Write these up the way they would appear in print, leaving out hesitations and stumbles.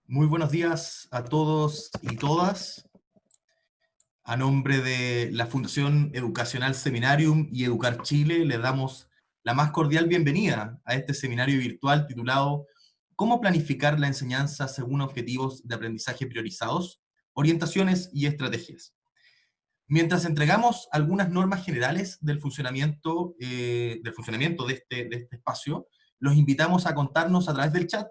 Muy buenos días a todos y todas. A nombre de la Fundación Educacional Seminarium y Educar Chile, les damos la más cordial bienvenida a este seminario virtual titulado ¿Cómo planificar la enseñanza según objetivos de aprendizaje priorizados, orientaciones y estrategias? Mientras entregamos algunas normas generales del funcionamiento de este espacio, los invitamos a contarnos a través del chat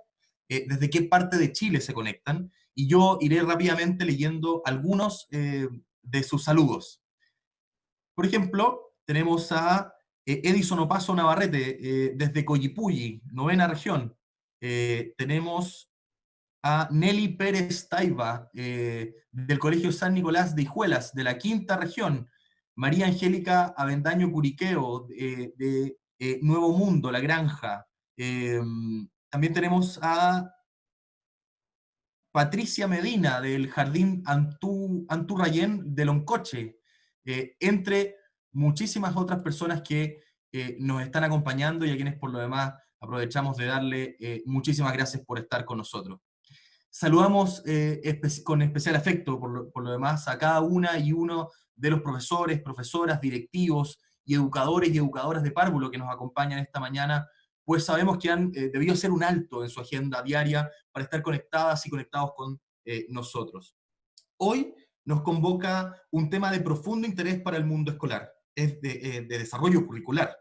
desde qué parte de Chile se conectan, y yo iré rápidamente leyendo algunos de sus saludos. Por ejemplo, tenemos a Edison Opaso Navarrete, desde Coyipulli, novena región. Tenemos a Nelly Pérez Taiba, del Colegio San Nicolás de Hijuelas, de la quinta región. María Angélica Avendaño Curiqueo, de Nuevo Mundo, La Granja. Eh, También tenemos a Patricia Medina, del Jardín Anturrayén de Loncoche, entre muchísimas otras personas que nos están acompañando y a quienes por lo demás aprovechamos de darle muchísimas gracias por estar con nosotros. Saludamos con especial afecto, por lo demás, a cada una y uno de los profesores, profesoras, directivos y educadores y educadoras de párvulo que nos acompañan esta mañana, pues sabemos que han debido hacer un alto en su agenda diaria para estar conectadas y conectados con nosotros. Hoy nos convoca un tema de profundo interés para el mundo escolar, es de desarrollo curricular.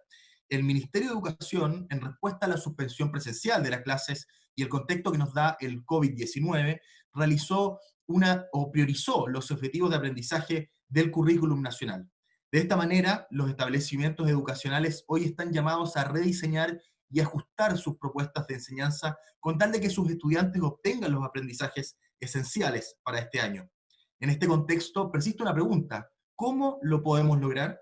El Ministerio de Educación, en respuesta a la suspensión presencial de las clases y el contexto que nos da el COVID-19, priorizó los objetivos de aprendizaje del currículum nacional. De esta manera, los establecimientos educacionales hoy están llamados a rediseñar y ajustar sus propuestas de enseñanza con tal de que sus estudiantes obtengan los aprendizajes esenciales para este año. En este contexto, persiste una pregunta: ¿cómo lo podemos lograr?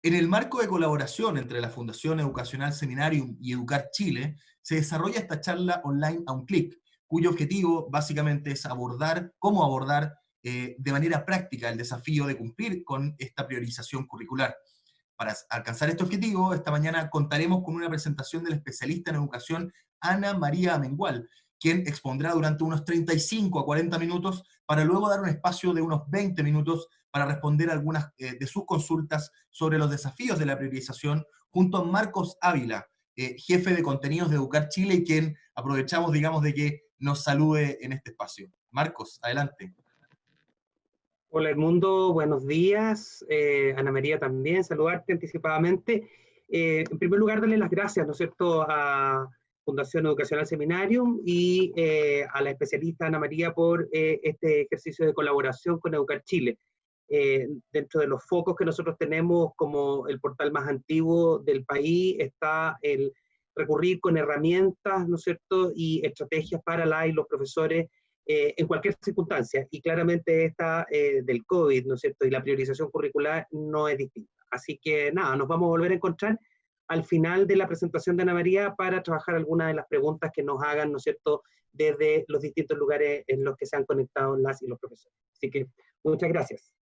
En el marco de colaboración entre la Fundación Educacional Seminarium y Educar Chile, se desarrolla esta charla online a un clic, cuyo objetivo básicamente es cómo abordar de manera práctica el desafío de cumplir con esta priorización curricular. Para alcanzar este objetivo, esta mañana contaremos con una presentación del especialista en educación Ana María Amengual, quien expondrá durante unos 35 a 40 minutos para luego dar un espacio de unos 20 minutos para responder algunas de sus consultas sobre los desafíos de la priorización, junto a Marcos Ávila, jefe de contenidos de Educar Chile, y quien aprovechamos, digamos, de que nos salude en este espacio. Marcos, adelante. Hola Edmundo, buenos días. Ana María también, saludarte anticipadamente. En primer lugar, darle las gracias, ¿no es cierto?, a Fundación Educacional Seminarium y a la especialista Ana María por este ejercicio de colaboración con Educar Chile. Dentro de los focos que nosotros tenemos como el portal más antiguo del país está el recurrir con herramientas, ¿no es cierto?, y estrategias para las y los profesores en cualquier circunstancia, y claramente esta del COVID, ¿no es cierto?, y la priorización curricular no es distinta. Así que nada, nos vamos a volver a encontrar al final de la presentación de Ana María para trabajar algunas de las preguntas que nos hagan, ¿no es cierto?, desde los distintos lugares en los que se han conectado las y los profesores. Así que muchas gracias.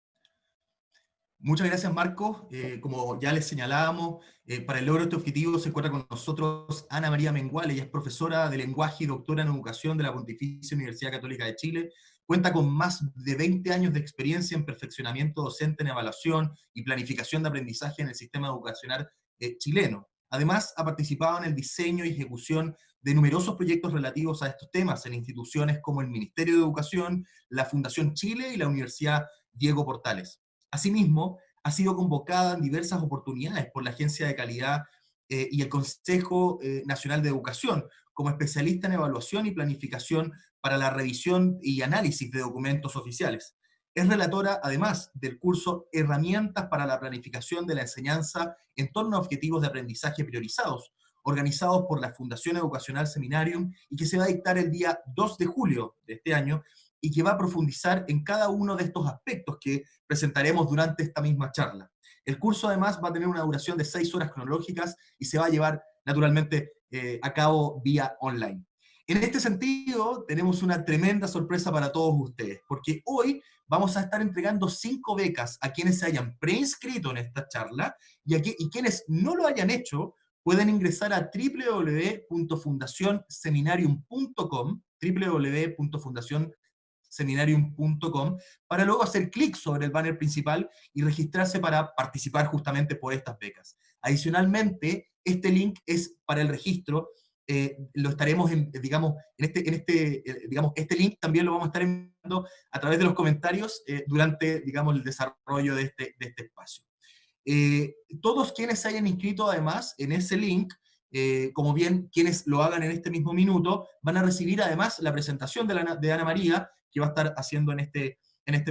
Muchas gracias, Marcos. Como ya les señalábamos, para el logro de este objetivo se encuentra con nosotros Ana María Mengual. Ella es profesora de lenguaje y doctora en educación de la Pontificia Universidad Católica de Chile. Cuenta con más de 20 años de experiencia en perfeccionamiento docente en evaluación y planificación de aprendizaje en el sistema educacional chileno. Además, ha participado en el diseño y ejecución de numerosos proyectos relativos a estos temas en instituciones como el Ministerio de Educación, la Fundación Chile y la Universidad Diego Portales. Asimismo, ha sido convocada en diversas oportunidades por la Agencia de Calidad y el Consejo Nacional de Educación como especialista en evaluación y planificación para la revisión y análisis de documentos oficiales. Es relatora, además, del curso Herramientas para la Planificación de la Enseñanza en torno a objetivos de aprendizaje priorizados, organizados por la Fundación Educacional Seminarium y que se va a dictar el día 2 de julio de este año, y que va a profundizar en cada uno de estos aspectos que presentaremos durante esta misma charla. El curso además va a tener una duración de 6 horas cronológicas y se va a llevar naturalmente a cabo vía online. En este sentido, tenemos una tremenda sorpresa para todos ustedes, porque hoy vamos a estar entregando 5 becas a quienes se hayan preinscrito en esta charla, y quienes no lo hayan hecho pueden ingresar a www.fundacionseminarium.com, www.fundacionseminarium.com, para luego hacer clic sobre el banner principal y registrarse para participar justamente por estas becas. Adicionalmente, este link es para el registro. Lo estaremos, digamos, digamos, este link también lo vamos a estar enviando a través de los comentarios durante, digamos, el desarrollo de este espacio. Todos quienes se hayan inscrito además en ese link, como bien quienes lo hagan en este mismo minuto, van a recibir además la presentación de Ana María, que va a estar haciendo en este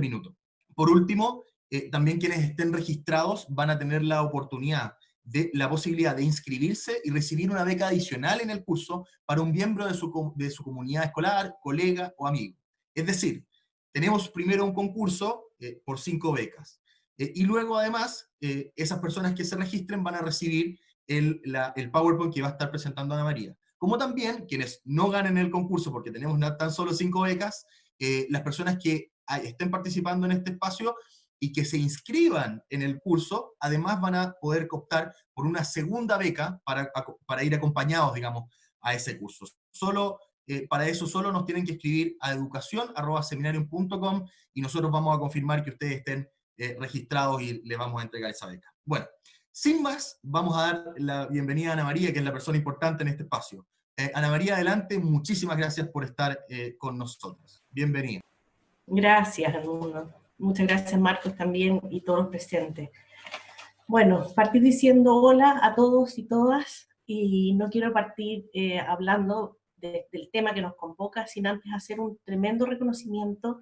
minuto. Por último, también quienes estén registrados van a tener la oportunidad de la posibilidad de inscribirse y recibir una beca adicional en el curso para un miembro de su comunidad escolar, colega o amigo. Es decir, tenemos primero un concurso por 5 becas. Y luego, además, esas personas que se registren van a recibir el PowerPoint que va a estar presentando Ana María. Como también, quienes no ganen el concurso, porque tenemos tan solo 5 becas, las personas que estén participando en este espacio y que se inscriban en el curso, además van a poder optar por una segunda beca para ir acompañados, digamos, a ese curso. Para eso solo nos tienen que escribir a educacion@seminarium.com y nosotros vamos a confirmar que ustedes estén registrados y le vamos a entregar esa beca. Bueno, sin más, vamos a dar la bienvenida a Ana María, que es la persona importante en este espacio. Ana María, adelante, muchísimas gracias por estar con nosotros. Bienvenida. Gracias, Arnulfo. Muchas gracias, Marcos, también, y todos los presentes. Bueno, partir diciendo hola a todos y todas, y no quiero partir hablando del tema que nos convoca, sin antes hacer un tremendo reconocimiento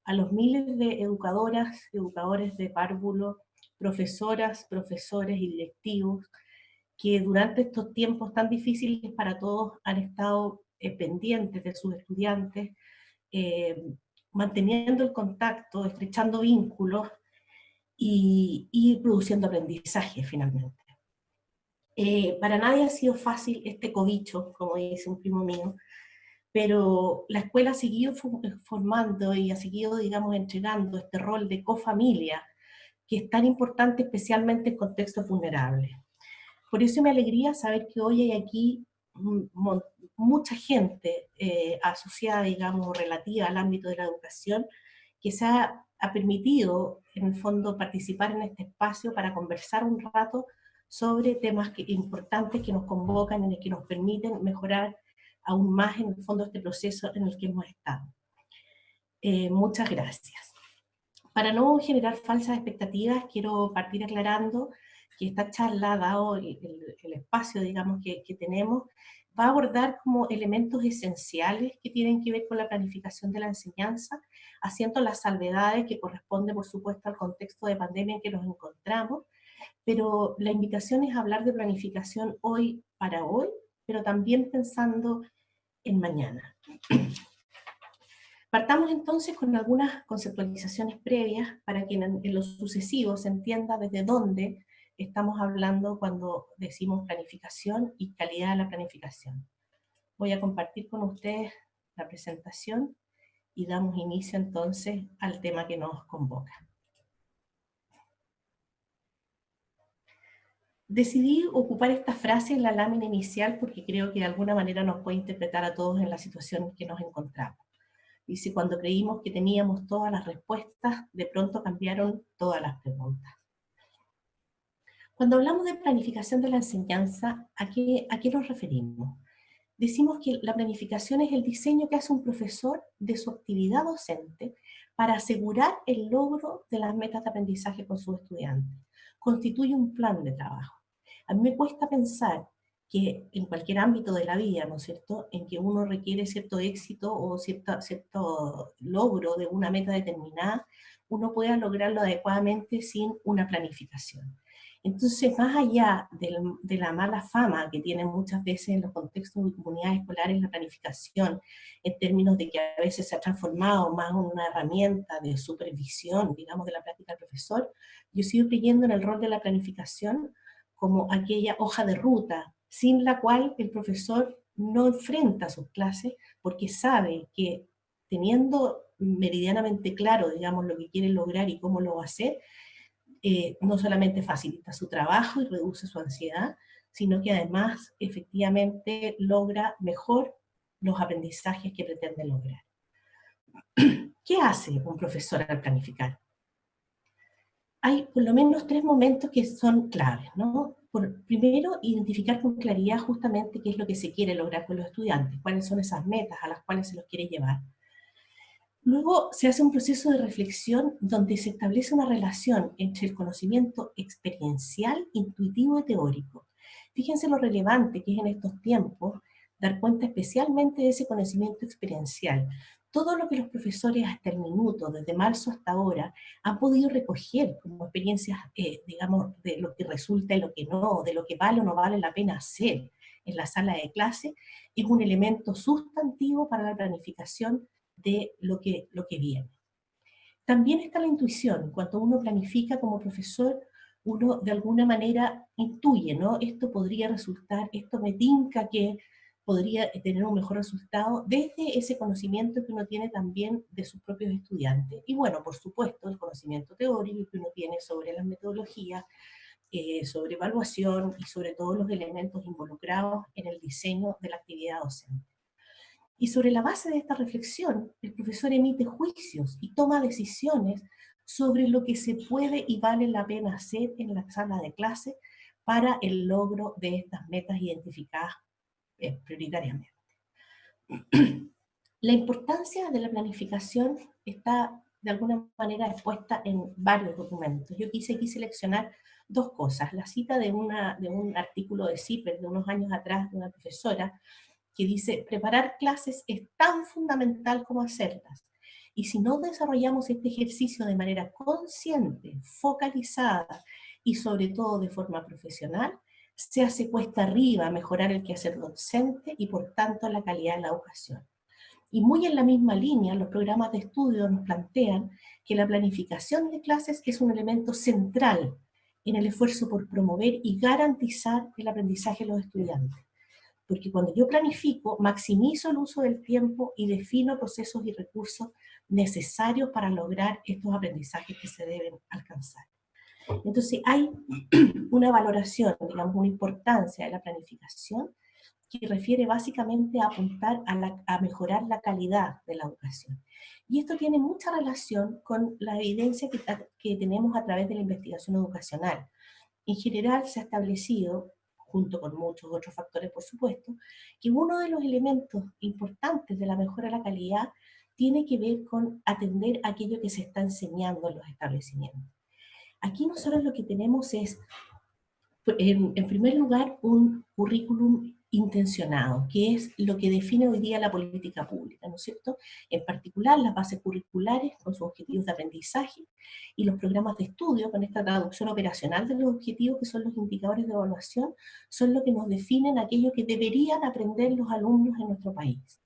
a los miles de educadoras, educadores de párvulo, profesoras, profesores y directivos que durante estos tiempos tan difíciles para todos han estado pendientes de sus estudiantes, manteniendo el contacto, estrechando vínculos y produciendo aprendizaje finalmente. Para nadie ha sido fácil este cobicho, como dice un primo mío, pero la escuela ha seguido formando y ha seguido, digamos, entregando este rol de cofamilia, que es tan importante especialmente en contextos vulnerables. Por eso me alegría saber que hoy hay aquí mucha gente asociada, digamos, relativa al ámbito de la educación, que se ha permitido, en el fondo, participar en este espacio para conversar un rato sobre temas importantes que nos convocan y que nos permiten mejorar aún más, en el fondo, este proceso en el que hemos estado. Muchas gracias. Para no generar falsas expectativas, quiero partir aclarando que esta charla, dado el espacio, digamos, que tenemos, va a abordar como elementos esenciales que tienen que ver con la planificación de la enseñanza, haciendo las salvedades que corresponden, por supuesto, al contexto de pandemia en que nos encontramos, pero la invitación es hablar de planificación hoy para hoy, pero también pensando en mañana. Partamos entonces con algunas conceptualizaciones previas para que en lo sucesivo se entienda desde dónde estamos hablando cuando decimos planificación y calidad de la planificación. Voy a compartir con ustedes la presentación y damos inicio entonces al tema que nos convoca. Decidí ocupar esta frase en la lámina inicial porque creo que de alguna manera nos puede interpretar a todos en la situación en que nos encontramos. Dice, cuando creímos que teníamos todas las respuestas, de pronto cambiaron todas las preguntas. Cuando hablamos de planificación de la enseñanza, ¿a qué nos referimos? Decimos que la planificación es el diseño que hace un profesor de su actividad docente para asegurar el logro de las metas de aprendizaje con sus estudiantes. Constituye un plan de trabajo. A mí me cuesta pensar que en cualquier ámbito de la vida, ¿no es cierto?, en que uno requiere cierto éxito o cierto logro de una meta determinada, uno pueda lograrlo adecuadamente sin una planificación. Entonces, más allá de la mala fama que tienen muchas veces en los contextos de comunidades escolares la planificación, en términos de que a veces se ha transformado más en una herramienta de supervisión, digamos, de la práctica del profesor, yo sigo creyendo en el rol de la planificación como aquella hoja de ruta, sin la cual el profesor no enfrenta sus clases, porque sabe que teniendo meridianamente claro, digamos, lo que quiere lograr y cómo lo va a hacer, no solamente facilita su trabajo y reduce su ansiedad, sino que además efectivamente logra mejor los aprendizajes que pretende lograr. ¿Qué hace un profesor al planificar? Hay por lo menos 3 momentos que son claves, ¿no? Primero, identificar con claridad justamente qué es lo que se quiere lograr con los estudiantes, cuáles son esas metas a las cuales se los quiere llevar. Luego se hace un proceso de reflexión donde se establece una relación entre el conocimiento experiencial, intuitivo y teórico. Fíjense lo relevante que es en estos tiempos dar cuenta especialmente de ese conocimiento experiencial. Todo lo que los profesores hasta el minuto, desde marzo hasta ahora, han podido recoger como experiencias, digamos, de lo que resulta y lo que no, de lo que vale o no vale la pena hacer en la sala de clase, es un elemento sustantivo para la planificación de lo que viene. También está la intuición. Cuando uno planifica como profesor, uno de alguna manera intuye, ¿no? Esto podría resultar, esto me tinca que podría tener un mejor resultado desde ese conocimiento que uno tiene también de sus propios estudiantes. Y bueno, por supuesto, el conocimiento teórico que uno tiene sobre las metodologías, sobre evaluación y sobre todos los elementos involucrados en el diseño de la actividad docente. Y sobre la base de esta reflexión, el profesor emite juicios y toma decisiones sobre lo que se puede y vale la pena hacer en la sala de clase para el logro de estas metas identificadas prioritariamente. La importancia de la planificación está de alguna manera expuesta en varios documentos. Yo quise aquí seleccionar 2 cosas. La cita de un artículo de CIPER de unos años atrás de una profesora que dice, preparar clases es tan fundamental como hacerlas. Y si no desarrollamos este ejercicio de manera consciente, focalizada y sobre todo de forma profesional, se hace cuesta arriba mejorar el quehacer docente y por tanto la calidad de la educación. Y muy en la misma línea, los programas de estudio nos plantean que la planificación de clases es un elemento central en el esfuerzo por promover y garantizar el aprendizaje de los estudiantes. Porque cuando yo planifico, maximizo el uso del tiempo y defino procesos y recursos necesarios para lograr estos aprendizajes que se deben alcanzar. Entonces hay una valoración, digamos, una importancia de la planificación que refiere básicamente a apuntar a mejorar la calidad de la educación. Y esto tiene mucha relación con la evidencia que tenemos a través de la investigación educacional. En general se ha establecido, junto con muchos otros factores por supuesto, que uno de los elementos importantes de la mejora de la calidad tiene que ver con atender aquello que se está enseñando en los establecimientos. Aquí nosotros lo que tenemos es, en primer lugar, un currículum intencionado, que es lo que define hoy día la política pública, ¿no es cierto? En particular, las bases curriculares con sus objetivos de aprendizaje y los programas de estudio con esta traducción operacional de los objetivos, que son los indicadores de evaluación, son lo que nos definen aquello que deberían aprender los alumnos en nuestro país.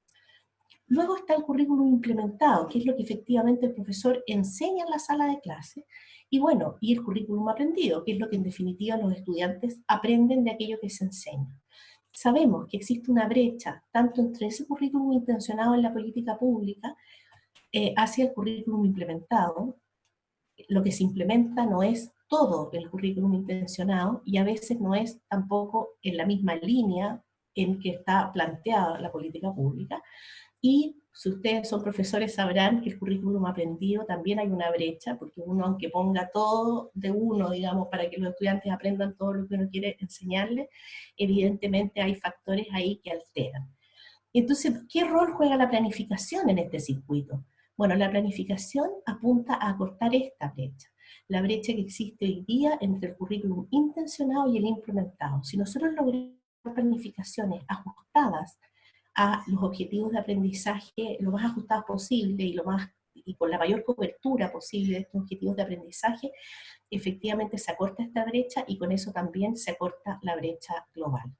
Luego está el currículum implementado, que es lo que efectivamente el profesor enseña en la sala de clase, y bueno, y el currículum aprendido, que es lo que en definitiva los estudiantes aprenden de aquello que se enseña. Sabemos que existe una brecha, tanto entre ese currículum intencionado en la política pública hacia el currículum implementado. Lo que se implementa no es todo el currículum intencionado, y a veces no es tampoco en la misma línea en que está planteada la política pública. Y si ustedes son profesores sabrán que el currículum aprendido también hay una brecha, porque uno, aunque ponga todo de uno, digamos, para que los estudiantes aprendan todo lo que uno quiere enseñarles, evidentemente hay factores ahí que alteran. Entonces, ¿qué rol juega la planificación en este circuito? Bueno, la planificación apunta a acortar esta brecha, la brecha que existe hoy día entre el currículum intencionado y el implementado. Si nosotros logramos planificaciones ajustadas a los objetivos de aprendizaje lo más ajustados posible y con la mayor cobertura posible de estos objetivos de aprendizaje, efectivamente se acorta esta brecha y con eso también se acorta la brecha global.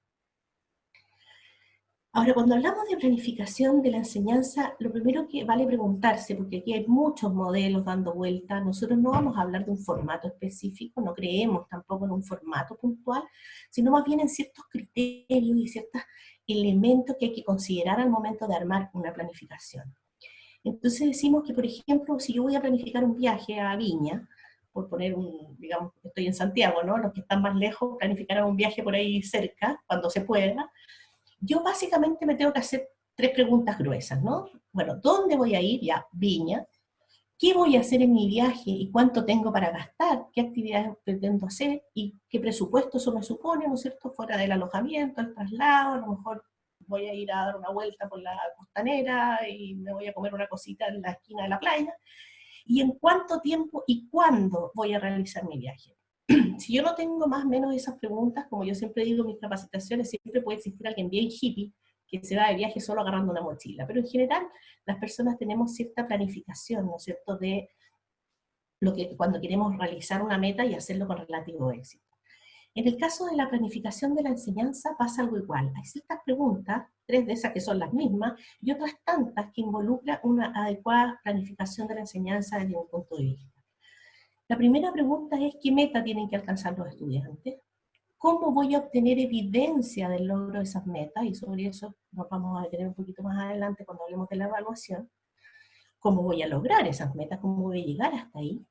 Ahora, cuando hablamos de planificación de la enseñanza, lo primero que vale preguntarse, porque aquí hay muchos modelos dando vuelta, nosotros no vamos a hablar de un formato específico, no creemos tampoco en un formato puntual, sino más bien en ciertos criterios y ciertos elementos que hay que considerar al momento de armar una planificación. Entonces decimos que, por ejemplo, si yo voy a planificar un viaje a Viña, por poner digamos, estoy en Santiago, ¿no? Los que están más lejos planificarán un viaje por ahí cerca, cuando se pueda. Yo básicamente me tengo que hacer tres preguntas gruesas, ¿no? Bueno, ¿dónde voy a ir? Ya, Viña. ¿Qué voy a hacer en mi viaje y cuánto tengo para gastar? ¿Qué actividades pretendo hacer? ¿Y qué presupuesto eso me supone, ¿no es cierto? Fuera del alojamiento, el traslado, a lo mejor voy a ir a dar una vuelta por la costanera y me voy a comer una cosita en la esquina de la playa. ¿Y en cuánto tiempo y cuándo voy a realizar mi viaje? Si yo no tengo más o menos esas preguntas, como yo siempre digo en mis capacitaciones, siempre puede existir alguien bien hippie que se va de viaje solo agarrando una mochila, pero en general las personas tenemos cierta planificación, ¿no es cierto?, de lo que cuando queremos realizar una meta y hacerlo con relativo éxito. En el caso de la planificación de la enseñanza pasa algo igual. Hay ciertas preguntas, tres de esas que son las mismas, y otras tantas que involucran una adecuada planificación de la enseñanza desde un punto de vista. La primera pregunta es, ¿qué meta tienen que alcanzar los estudiantes? ¿Cómo voy a obtener evidencia del logro de esas metas? Y sobre eso nos vamos a detener un poquito más adelante cuando hablemos de la evaluación. ¿Cómo voy a lograr esas metas? ¿Cómo voy a llegar hasta ahí?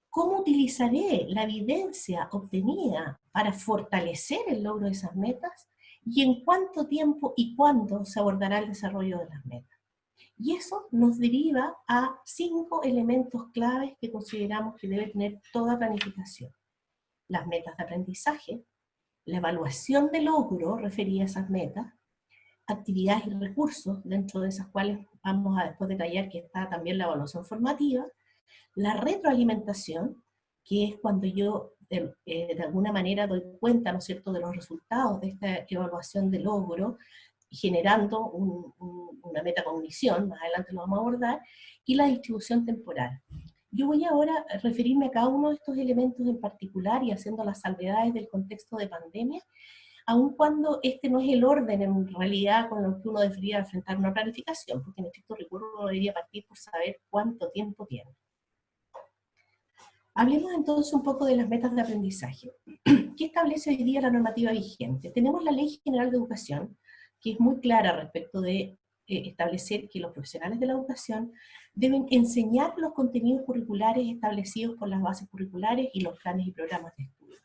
¿Cómo utilizaré la evidencia obtenida para fortalecer el logro de esas metas? ¿Y en cuánto tiempo y cuándo se abordará el desarrollo de las metas? Y eso nos deriva a 5 elementos claves que consideramos que debe tener toda planificación. Las metas de aprendizaje, la evaluación de logro referida a esas metas, actividades y recursos, dentro de esas cuales vamos a después detallar que está también la evaluación formativa, la retroalimentación, que es cuando yo de alguna manera doy cuenta, ¿no es cierto?, de los resultados de esta evaluación de logro, generando una metacognición, más adelante lo vamos a abordar, y la distribución temporal. Yo voy ahora a referirme a cada uno de estos elementos en particular y haciendo las salvedades del contexto de pandemia, aun cuando este no es el orden en realidad con lo que uno debería enfrentar una planificación, porque en estricto rigor uno debería partir por saber cuánto tiempo tiene. Hablemos entonces un poco de las metas de aprendizaje. ¿Qué establece hoy día la normativa vigente? Tenemos la Ley General de Educación, que es muy clara respecto de establecer que los profesionales de la educación deben enseñar los contenidos curriculares establecidos por las bases curriculares y los planes y programas de estudio.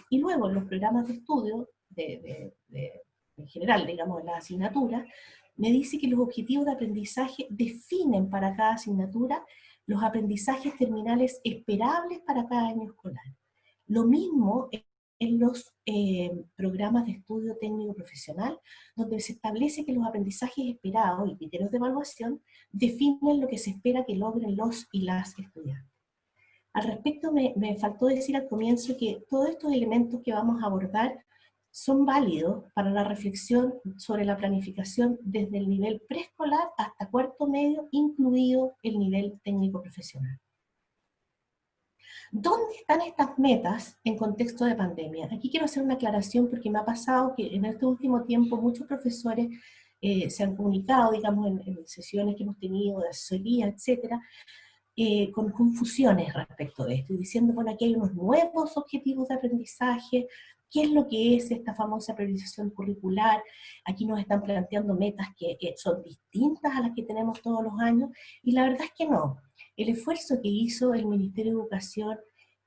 Y luego los programas de estudio, en general, digamos, las asignaturas, me dice que los objetivos de aprendizaje definen para cada asignatura los aprendizajes terminales esperables para cada año escolar. Lo mismo en los programas de estudio técnico profesional, donde se establece que los aprendizajes esperados y criterios de evaluación definen lo que se espera que logren los y las estudiantes. Al respecto, me faltó decir al comienzo que todos estos elementos que vamos a abordar son válidos para la reflexión sobre la planificación desde el nivel preescolar hasta cuarto medio, incluido el nivel técnico profesional. ¿Dónde están estas metas en contexto de pandemia? Aquí quiero hacer una aclaración porque me ha pasado que en este último tiempo muchos profesores se han comunicado, digamos, en sesiones que hemos tenido de asesoría, etcétera, con confusiones respecto de esto, y diciendo, bueno, aquí hay unos nuevos objetivos de aprendizaje, ¿qué es lo que es esta famosa priorización curricular? Aquí nos están planteando metas que son distintas a las que tenemos todos los años, y la verdad es que no. El esfuerzo que hizo el Ministerio de Educación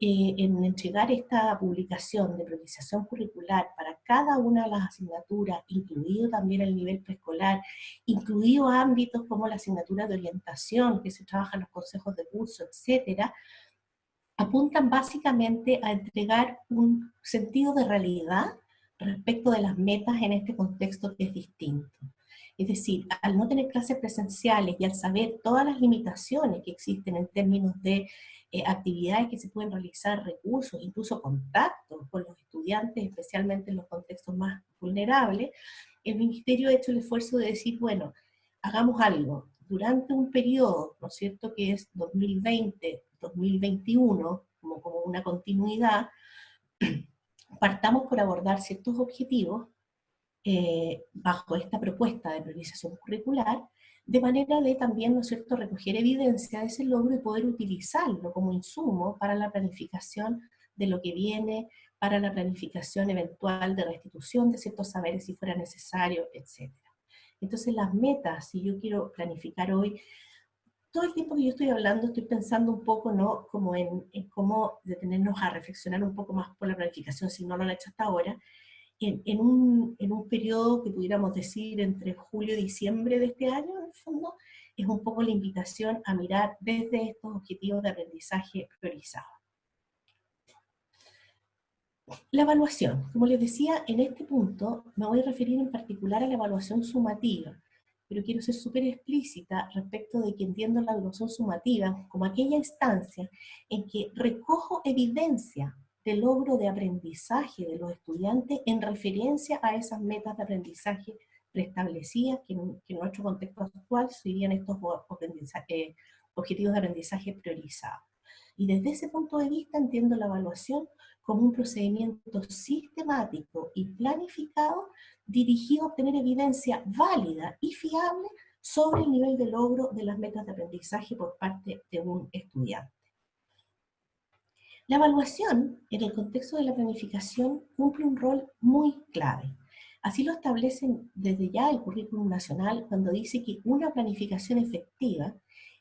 en entregar esta publicación de priorización curricular para cada una de las asignaturas, incluido también el nivel preescolar, incluido ámbitos como la asignatura de orientación, que se trabaja en los consejos de curso, etcétera, apuntan básicamente a entregar un sentido de realidad respecto de las metas en este contexto que es distinto. Es decir, al no tener clases presenciales y al saber todas las limitaciones que existen en términos de actividades que se pueden realizar, recursos, incluso contactos con los estudiantes, especialmente en los contextos más vulnerables, el Ministerio ha hecho el esfuerzo de decir, bueno, hagamos algo. Durante un periodo, ¿no es cierto?, que es 2020-2021, como una continuidad, partamos por abordar ciertos objetivos bajo esta propuesta de priorización curricular, de manera de también, ¿no es cierto?, recoger evidencia de ese logro y poder utilizarlo como insumo para la planificación de lo que viene, para la planificación eventual de restitución de ciertos saberes si fuera necesario, etc. Entonces las metas, si yo quiero planificar hoy, todo el tiempo que yo estoy hablando estoy pensando un poco, ¿no?, como en cómo detenernos a reflexionar un poco más por la planificación, si no lo han hecho hasta ahora, en un periodo que pudiéramos decir entre julio y diciembre de este año, en el fondo, es un poco la invitación a mirar desde estos objetivos de aprendizaje priorizados. La evaluación, como les decía, en este punto me voy a referir en particular a la evaluación sumativa, pero quiero ser súper explícita respecto de que entiendo la evaluación sumativa como aquella instancia en que recojo evidencia del logro de aprendizaje de los estudiantes en referencia a esas metas de aprendizaje preestablecidas que en nuestro contexto actual serían estos objetivos de aprendizaje priorizados. Y desde ese punto de vista entiendo la evaluación como un procedimiento sistemático y planificado dirigido a obtener evidencia válida y fiable sobre el nivel de logro de las metas de aprendizaje por parte de un estudiante. La evaluación, en el contexto de la planificación, cumple un rol muy clave. Así lo establecen desde ya el Currículum Nacional cuando dice que una planificación efectiva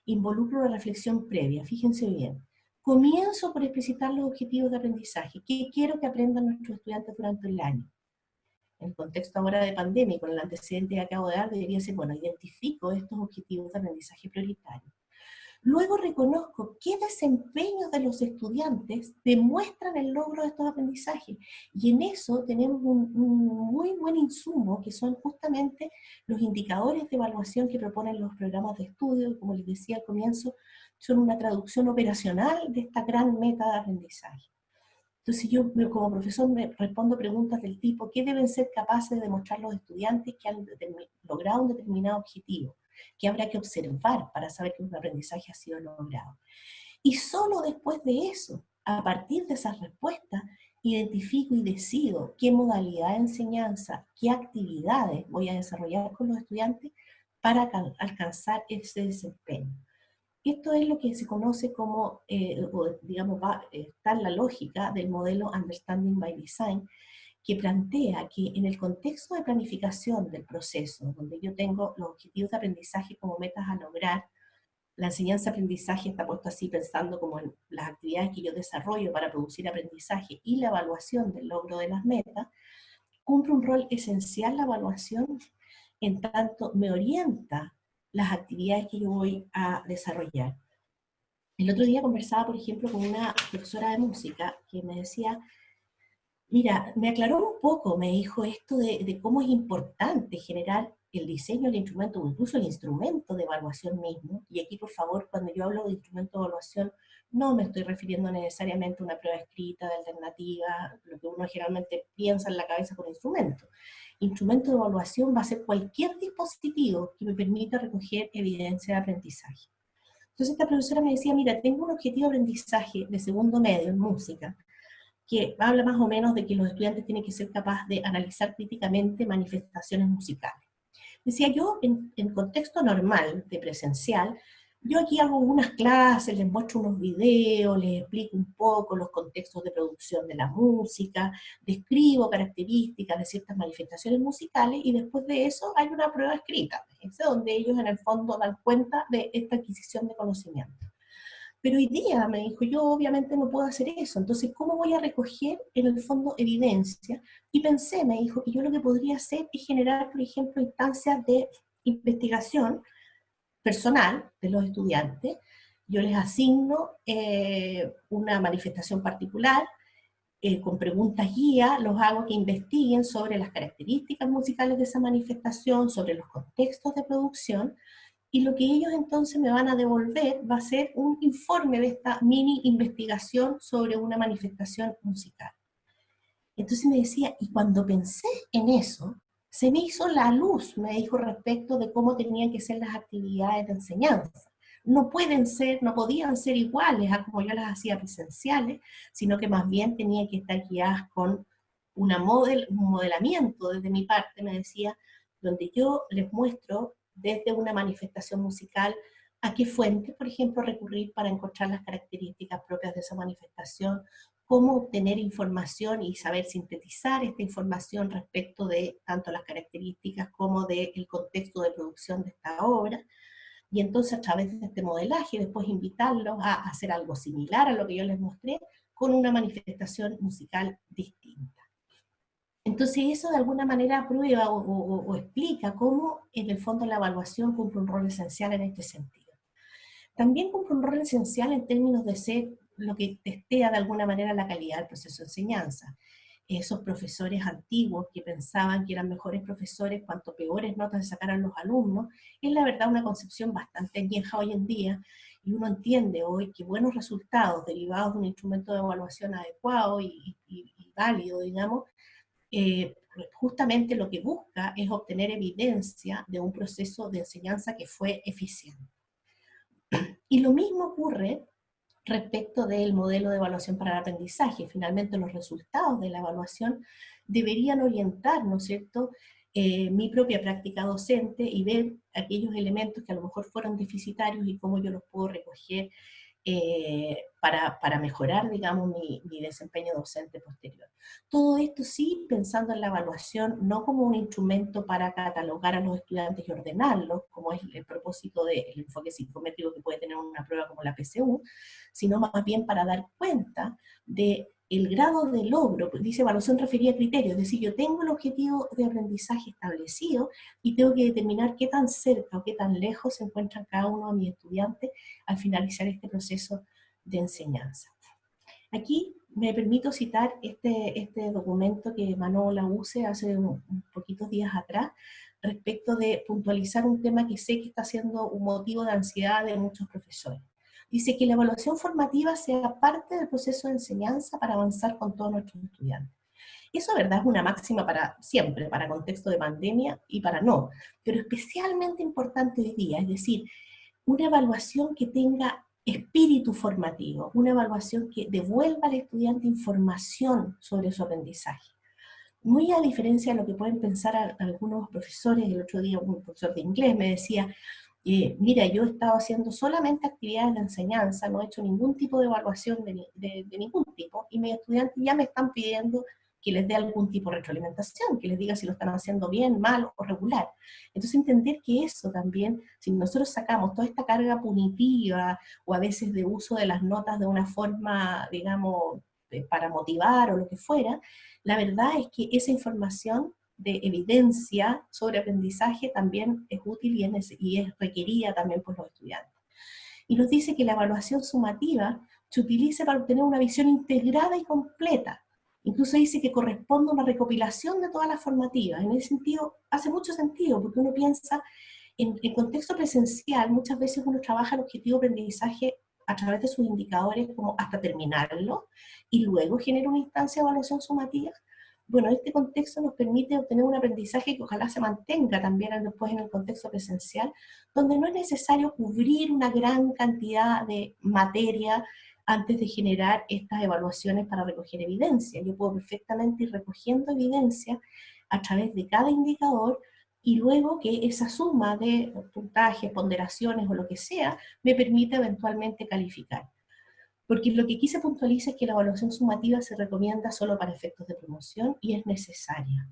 involucra una reflexión previa. Fíjense bien. Comienzo por explicitar los objetivos de aprendizaje. ¿Qué quiero que aprendan nuestros estudiantes durante el año? En el contexto ahora de pandemia y con el antecedente que acabo de dar, debería ser, bueno, identifico estos objetivos de aprendizaje prioritarios. Luego reconozco qué desempeños de los estudiantes demuestran el logro de estos aprendizajes. Y en eso tenemos un muy buen insumo, que son justamente los indicadores de evaluación que proponen los programas de estudio, como les decía al comienzo, son una traducción operacional de esta gran meta de aprendizaje. Entonces yo como profesor me respondo preguntas del tipo, ¿qué deben ser capaces de demostrar los estudiantes que han logrado un determinado objetivo? ¿Qué habrá que observar para saber que un aprendizaje ha sido logrado? Y solo después de eso, a partir de esas respuestas, identifico y decido qué modalidad de enseñanza, qué actividades voy a desarrollar con los estudiantes para alcanzar ese desempeño. Esto es lo que se conoce como, digamos, está en la lógica del modelo Understanding by Design, que plantea que en el contexto de planificación del proceso, donde yo tengo los objetivos de aprendizaje como metas a lograr, la enseñanza-aprendizaje está puesto así pensando como en las actividades que yo desarrollo para producir aprendizaje y la evaluación del logro de las metas, cumple un rol esencial la evaluación en tanto me orienta las actividades que yo voy a desarrollar. El otro día conversaba, por ejemplo, con una profesora de música que me decía, mira, me aclaró un poco, me dijo esto de cómo es importante generar el diseño del instrumento, o incluso el instrumento de evaluación mismo. Y aquí, por favor, cuando yo hablo de instrumento de evaluación, no me estoy refiriendo necesariamente a una prueba escrita, de alternativa, lo que uno generalmente piensa en la cabeza con instrumento. Instrumento de evaluación va a ser cualquier dispositivo que me permita recoger evidencia de aprendizaje. Entonces esta profesora me decía, mira, tengo un objetivo de aprendizaje de segundo medio en música, que habla más o menos de que los estudiantes tienen que ser capaces de analizar críticamente manifestaciones musicales. Decía yo, en contexto normal de presencial, yo aquí hago unas clases, les muestro unos videos, les explico un poco los contextos de producción de la música, describo características de ciertas manifestaciones musicales y después de eso hay una prueba escrita, donde ellos en el fondo dan cuenta de esta adquisición de conocimiento. Pero hoy día, me dijo, yo obviamente no puedo hacer eso, entonces, ¿cómo voy a recoger en el fondo evidencia? Y pensé, me dijo, que yo lo que podría hacer es generar, por ejemplo, instancias de investigación personal de los estudiantes. Yo les asigno una manifestación particular, con preguntas guía, los hago que investiguen sobre las características musicales de esa manifestación, sobre los contextos de producción, y lo que ellos entonces me van a devolver va a ser un informe de esta mini investigación sobre una manifestación musical. Entonces me decía, y cuando pensé en eso, se me hizo la luz, me dijo, respecto de cómo tenían que ser las actividades de enseñanza. No pueden ser, no podían ser iguales a como yo las hacía presenciales, sino que más bien tenían que estar guiadas con un modelamiento desde mi parte, me decía, donde yo les muestro desde una manifestación musical a qué fuentes, por ejemplo, recurrir para encontrar las características propias de esa manifestación, cómo obtener información y saber sintetizar esta información respecto de tanto las características como del contexto de producción de esta obra, y entonces a través de este modelaje después invitarlos a hacer algo similar a lo que yo les mostré con una manifestación musical distinta. Entonces eso de alguna manera prueba o explica cómo en el fondo la evaluación cumple un rol esencial en este sentido. También cumple un rol esencial en términos de ser lo que testea de alguna manera la calidad del proceso de enseñanza. Esos profesores antiguos que pensaban que eran mejores profesores cuanto peores notas sacaran los alumnos, es la verdad una concepción bastante vieja hoy en día, y uno entiende hoy que buenos resultados derivados de un instrumento de evaluación adecuado y válido, digamos, justamente lo que busca es obtener evidencia de un proceso de enseñanza que fue eficiente. Y lo mismo ocurre respecto del modelo de evaluación para el aprendizaje. Finalmente los resultados de la evaluación deberían orientar, ¿no es cierto?, mi propia práctica docente y ver aquellos elementos que a lo mejor fueron deficitarios y cómo yo los puedo recoger para mejorar, digamos, mi desempeño docente posterior. Todo esto sí pensando en la evaluación, no como un instrumento para catalogar a los estudiantes y ordenarlos, como es el propósito del enfoque psicométrico que puede tener una prueba como la PSU, sino más bien para dar cuenta de el grado de logro. Dice evaluación referida a criterios, es decir, yo tengo el objetivo de aprendizaje establecido y tengo que determinar qué tan cerca o qué tan lejos se encuentran cada uno de mis estudiantes al finalizar este proceso de enseñanza. Aquí me permito citar este documento que emanó la UCE hace un poquitos días atrás, respecto de puntualizar un tema que sé que está siendo un motivo de ansiedad de muchos profesores. Dice que la evaluación formativa sea parte del proceso de enseñanza para avanzar con todos nuestros estudiantes. Eso, verdad, es una máxima para siempre, para contexto de pandemia y para no, pero especialmente importante hoy día, es decir, una evaluación que tenga espíritu formativo, una evaluación que devuelva al estudiante información sobre su aprendizaje. Muy a diferencia de lo que pueden pensar algunos profesores. El otro día un profesor de inglés me decía, mira, yo he estado haciendo solamente actividades de enseñanza, no he hecho ningún tipo de evaluación de ningún tipo, y mis estudiantes ya me están pidiendo que les dé algún tipo de retroalimentación, que les diga si lo están haciendo bien, mal o regular. Entonces entender que eso también, si nosotros sacamos toda esta carga punitiva o a veces de uso de las notas de una forma, digamos, para motivar o lo que fuera, la verdad es que esa información de evidencia sobre aprendizaje también es útil y es requerida también por los estudiantes. Y nos dice que la evaluación sumativa se utiliza para obtener una visión integrada y completa. Incluso dice que corresponde a una recopilación de todas las formativas. En ese sentido, hace mucho sentido, porque uno piensa en contexto presencial, muchas veces uno trabaja el objetivo de aprendizaje a través de sus indicadores como hasta terminarlo, y luego genera una instancia de evaluación sumativa. Bueno, este contexto nos permite obtener un aprendizaje que ojalá se mantenga también después en el contexto presencial, donde no es necesario cubrir una gran cantidad de materia antes de generar estas evaluaciones para recoger evidencia. Yo puedo perfectamente ir recogiendo evidencia a través de cada indicador, y luego que esa suma de puntajes, ponderaciones o lo que sea, me permite eventualmente calificar. Porque lo que aquí se puntualiza es que la evaluación sumativa se recomienda solo para efectos de promoción y es necesaria.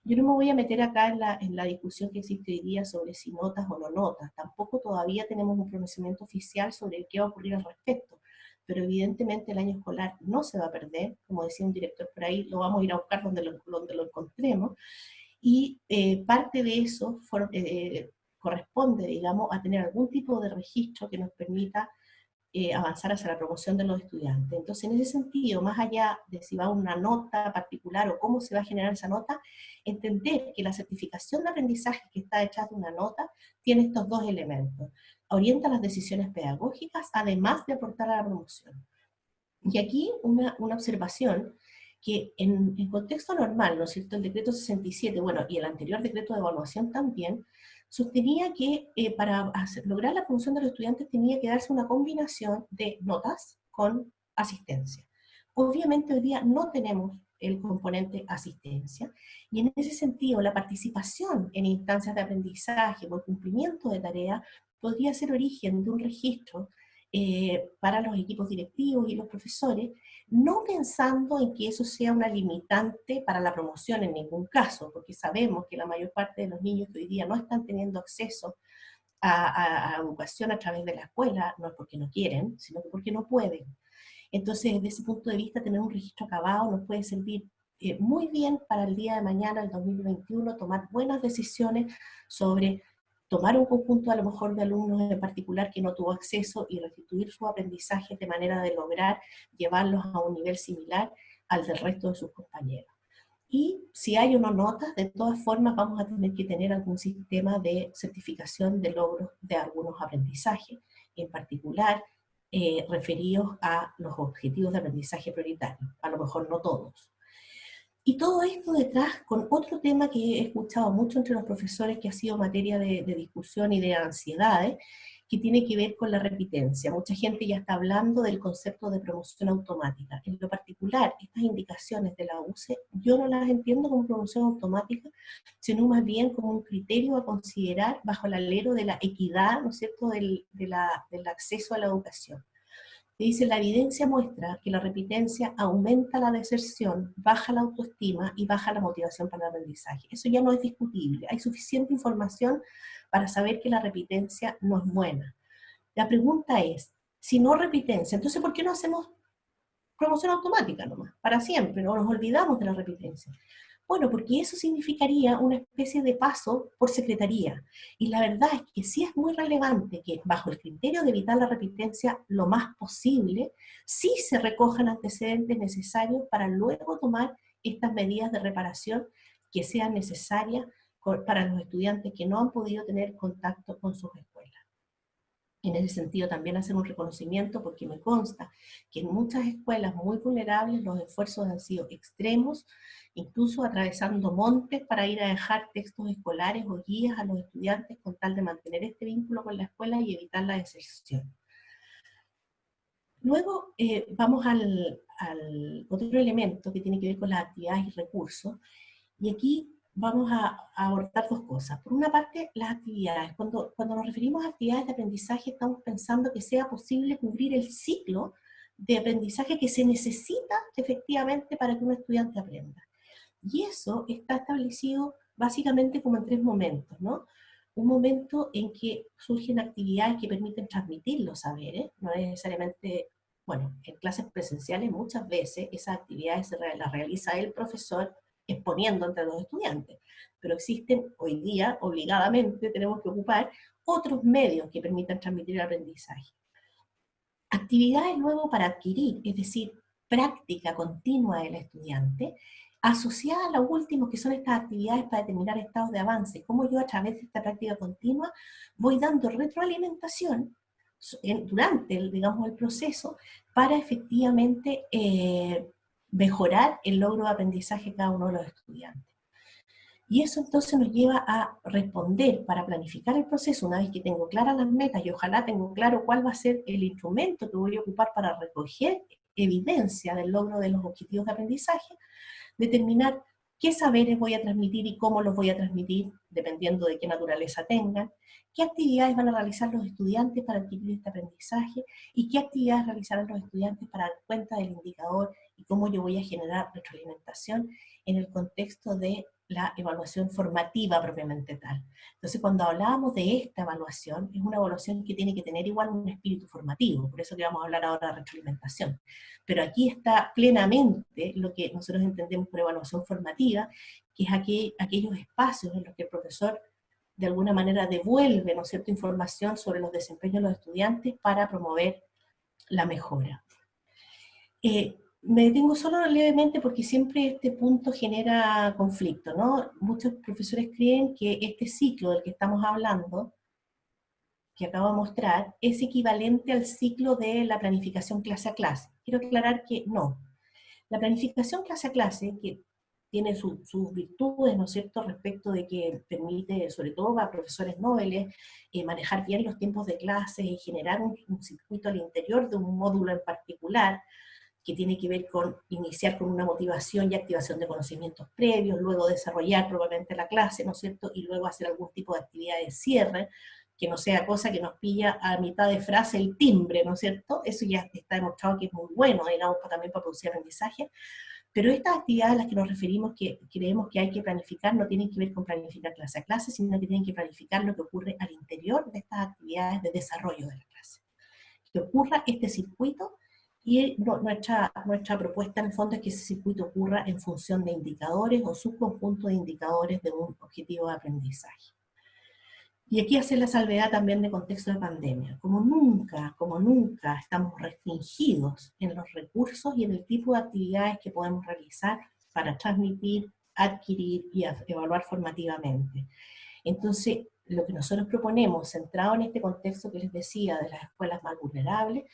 Yo no me voy a meter acá en la discusión que existe hoy día sobre si notas o no notas. Tampoco todavía tenemos un pronunciamiento oficial sobre qué va a ocurrir al respecto. Pero evidentemente el año escolar no se va a perder. Como decía un director por ahí, lo vamos a ir a buscar donde lo encontremos. Y parte de eso corresponde, digamos, a tener algún tipo de registro que nos permita avanzar hacia la promoción de los estudiantes. Entonces, en ese sentido, más allá de si va una nota particular o cómo se va a generar esa nota, entender que la certificación de aprendizaje que está detrás de una nota tiene estos dos elementos. Orienta las decisiones pedagógicas, además de aportar a la promoción. Y aquí una observación, que en contexto normal, ¿no es cierto?, el decreto 67, bueno, y el anterior decreto de evaluación también, sostenía que para lograr la promoción de los estudiantes tenía que darse una combinación de notas con asistencia. Obviamente hoy día no tenemos el componente asistencia, y en ese sentido la participación en instancias de aprendizaje o el cumplimiento de tareas podría ser origen de un registro para los equipos directivos y los profesores, no pensando en que eso sea una limitante para la promoción en ningún caso, porque sabemos que la mayor parte de los niños que hoy día no están teniendo acceso a educación a través de la escuela, no es porque no quieren, sino porque no pueden. Entonces, desde ese punto de vista, tener un registro acabado nos puede servir muy bien para el día de mañana, el 2021, tomar buenas decisiones sobre tomar un conjunto a lo mejor de alumnos en particular que no tuvo acceso y restituir su aprendizaje de manera de lograr llevarlos a un nivel similar al del resto de sus compañeros. Y si hay una nota, de todas formas vamos a tener que tener algún sistema de certificación de logros de algunos aprendizajes, en particular referidos a los objetivos de aprendizaje prioritarios, a lo mejor no todos. Y todo esto detrás con otro tema que he escuchado mucho entre los profesores, que ha sido materia de discusión y de ansiedades, que tiene que ver con la repitencia. Mucha gente ya está hablando del concepto de promoción automática. En lo particular, estas indicaciones de la UCE, yo no las entiendo como promoción automática, sino más bien como un criterio a considerar bajo el alero de la equidad, ¿no es cierto?, del acceso a la educación. Que dice, la evidencia muestra que la repitencia aumenta la deserción, baja la autoestima y baja la motivación para el aprendizaje. Eso ya no es discutible. Hay suficiente información para saber que la repitencia no es buena. La pregunta es, si no repitencia, entonces ¿por qué no hacemos promoción automática nomás? Para siempre, no nos olvidamos de la repitencia. Bueno, porque eso significaría una especie de paso por secretaría. Y la verdad es que sí es muy relevante que bajo el criterio de evitar la repitencia lo más posible, sí se recojan antecedentes necesarios para luego tomar estas medidas de reparación que sean necesarias para los estudiantes que no han podido tener contacto con sus escuelas. En ese sentido también hacer un reconocimiento, porque me consta que en muchas escuelas muy vulnerables los esfuerzos han sido extremos, incluso atravesando montes para ir a dejar textos escolares o guías a los estudiantes con tal de mantener este vínculo con la escuela y evitar la deserción. Luego vamos al otro elemento que tiene que ver con las actividades y recursos, y aquí vamos a abordar dos cosas. Por una parte, las actividades. Cuando nos referimos a actividades de aprendizaje, estamos pensando que sea posible cubrir el ciclo de aprendizaje que se necesita efectivamente para que un estudiante aprenda. Y eso está establecido básicamente como en tres momentos, ¿no? Un momento en que surgen actividades que permiten transmitir los saberes, no necesariamente, bueno, en clases presenciales muchas veces esas actividades las realiza el profesor exponiendo entre los estudiantes, pero existen hoy día, obligadamente, tenemos que ocupar otros medios que permitan transmitir el aprendizaje. Actividades luego para adquirir, es decir, práctica continua del estudiante, asociada a lo último que son estas actividades para determinar estados de avance, cómo yo a través de esta práctica continua voy dando retroalimentación durante digamos, el proceso para efectivamente mejorar el logro de aprendizaje de cada uno de los estudiantes. Y eso entonces nos lleva a responder para planificar el proceso, una vez que tengo claras las metas y ojalá tengo claro cuál va a ser el instrumento que voy a ocupar para recoger evidencia del logro de los objetivos de aprendizaje, determinar qué saberes voy a transmitir y cómo los voy a transmitir, dependiendo de qué naturaleza tengan, qué actividades van a realizar los estudiantes para adquirir este aprendizaje y qué actividades realizarán los estudiantes para dar cuenta del indicador y cómo yo voy a generar retroalimentación en el contexto de la evaluación formativa propiamente tal. Entonces, cuando hablábamos de esta evaluación, es una evaluación que tiene que tener igual un espíritu formativo, por eso que vamos a hablar ahora de retroalimentación. Pero aquí está plenamente lo que nosotros entendemos por evaluación formativa, que es aquellos espacios en los que el profesor de alguna manera devuelve, ¿no es cierto?, información sobre los desempeños de los estudiantes para promover la mejora. Me detengo solo levemente porque siempre este punto genera conflicto, ¿no? Muchos profesores creen que este ciclo del que estamos hablando, que acabo de mostrar, es equivalente al ciclo de la planificación clase a clase. Quiero aclarar que no. La planificación clase a clase, que tiene sus virtudes, ¿no es cierto?, respecto de que permite, sobre todo a profesores nobles, manejar bien los tiempos de clases y generar un circuito al interior de un módulo en particular, que tiene que ver con iniciar con una motivación y activación de conocimientos previos, luego desarrollar probablemente la clase, ¿no es cierto?, y luego hacer algún tipo de actividad de cierre, que no sea cosa que nos pilla a mitad de frase el timbre, ¿no es cierto? Eso ya está demostrado que es muy bueno, digamos, también para producir aprendizaje, pero estas actividades a las que nos referimos, que creemos que hay que planificar, no tienen que ver con planificar clase a clase, sino que tienen que planificar lo que ocurre al interior de estas actividades de desarrollo de la clase. Que ocurra este circuito Y nuestra propuesta en el fondo es que ese circuito ocurra en función de indicadores o subconjunto de indicadores de un objetivo de aprendizaje. Y aquí hace la salvedad también de contexto de pandemia. Como nunca estamos restringidos en los recursos y en el tipo de actividades que podemos realizar para transmitir, adquirir y evaluar formativamente. Entonces, lo que nosotros proponemos, centrado en este contexto que les decía de las escuelas más vulnerables,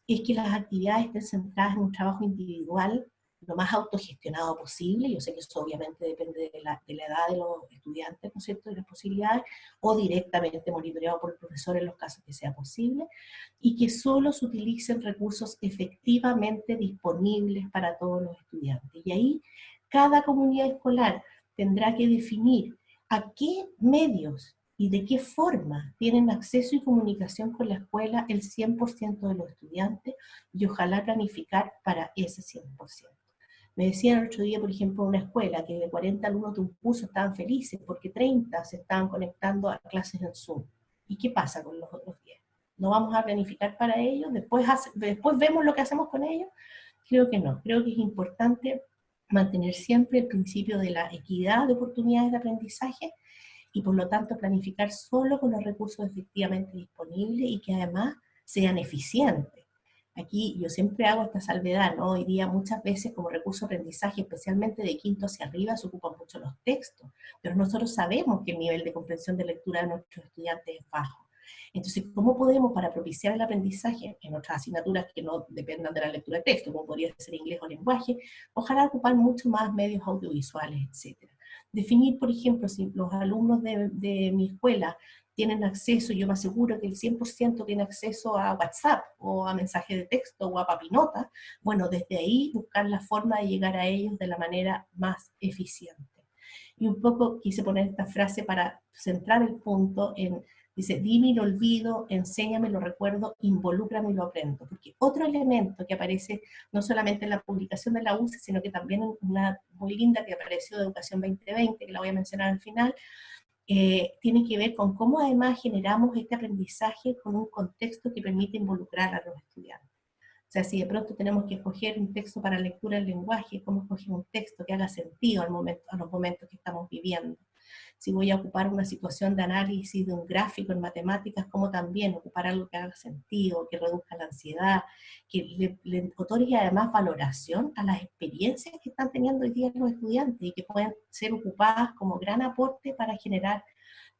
es que las actividades estén centradas en un trabajo individual lo más autogestionado posible. Yo sé que eso obviamente depende de la edad de los estudiantes, ¿no es cierto?, de las posibilidades, o directamente monitoreado por el profesor en los casos que sea posible, y que solo se utilicen recursos efectivamente disponibles para todos los estudiantes. Y ahí cada comunidad escolar tendrá que definir a qué medios y de qué forma tienen acceso y comunicación con la escuela el 100% de los estudiantes, y ojalá planificar para ese 100%. Me decían el otro día, por ejemplo, en una escuela que de 40 alumnos de un curso estaban felices porque 30 se estaban conectando a clases en Zoom. ¿Y qué pasa con los otros 10? ¿No vamos a planificar para ellos? ¿Después vemos lo que hacemos con ellos? Creo que no. Creo que es importante mantener siempre el principio de la equidad de oportunidades de aprendizaje, y por lo tanto planificar solo con los recursos efectivamente disponibles y que además sean eficientes. Aquí yo siempre hago esta salvedad, ¿no? Hoy día muchas veces como recurso de aprendizaje, especialmente de quinto hacia arriba, se ocupan mucho los textos, pero nosotros sabemos que el nivel de comprensión de lectura de nuestros estudiantes es bajo. Entonces, ¿cómo podemos, para propiciar el aprendizaje en otras asignaturas que no dependan de la lectura de texto, como podría ser inglés o lenguaje, ojalá ocupar mucho más medios audiovisuales, etcétera? Definir, por ejemplo, si los alumnos de mi escuela tienen acceso, yo me aseguro que el 100% tiene acceso a WhatsApp, o a mensaje de texto, o a papinota, bueno, desde ahí buscar la forma de llegar a ellos de la manera más eficiente. Y un poco quise poner esta frase para centrar el punto en, dice, dime y lo olvido, enséñame, lo recuerdo, involúcrame y lo aprendo. Porque otro elemento que aparece no solamente en la publicación de la UCE, sino que también en una muy linda que apareció de Educación 2020, que la voy a mencionar al final, tiene que ver con cómo además generamos este aprendizaje con un contexto que permite involucrar a los estudiantes. O sea, si de pronto tenemos que escoger un texto para lectura del lenguaje, ¿cómo escoger un texto que haga sentido a los momentos que estamos viviendo? Si voy a ocupar una situación de análisis de un gráfico en matemáticas, ¿cómo también ocupar algo que haga sentido, que reduzca la ansiedad, que le otorgue además valoración a las experiencias que están teniendo hoy día los estudiantes y que pueden ser ocupadas como gran aporte para generar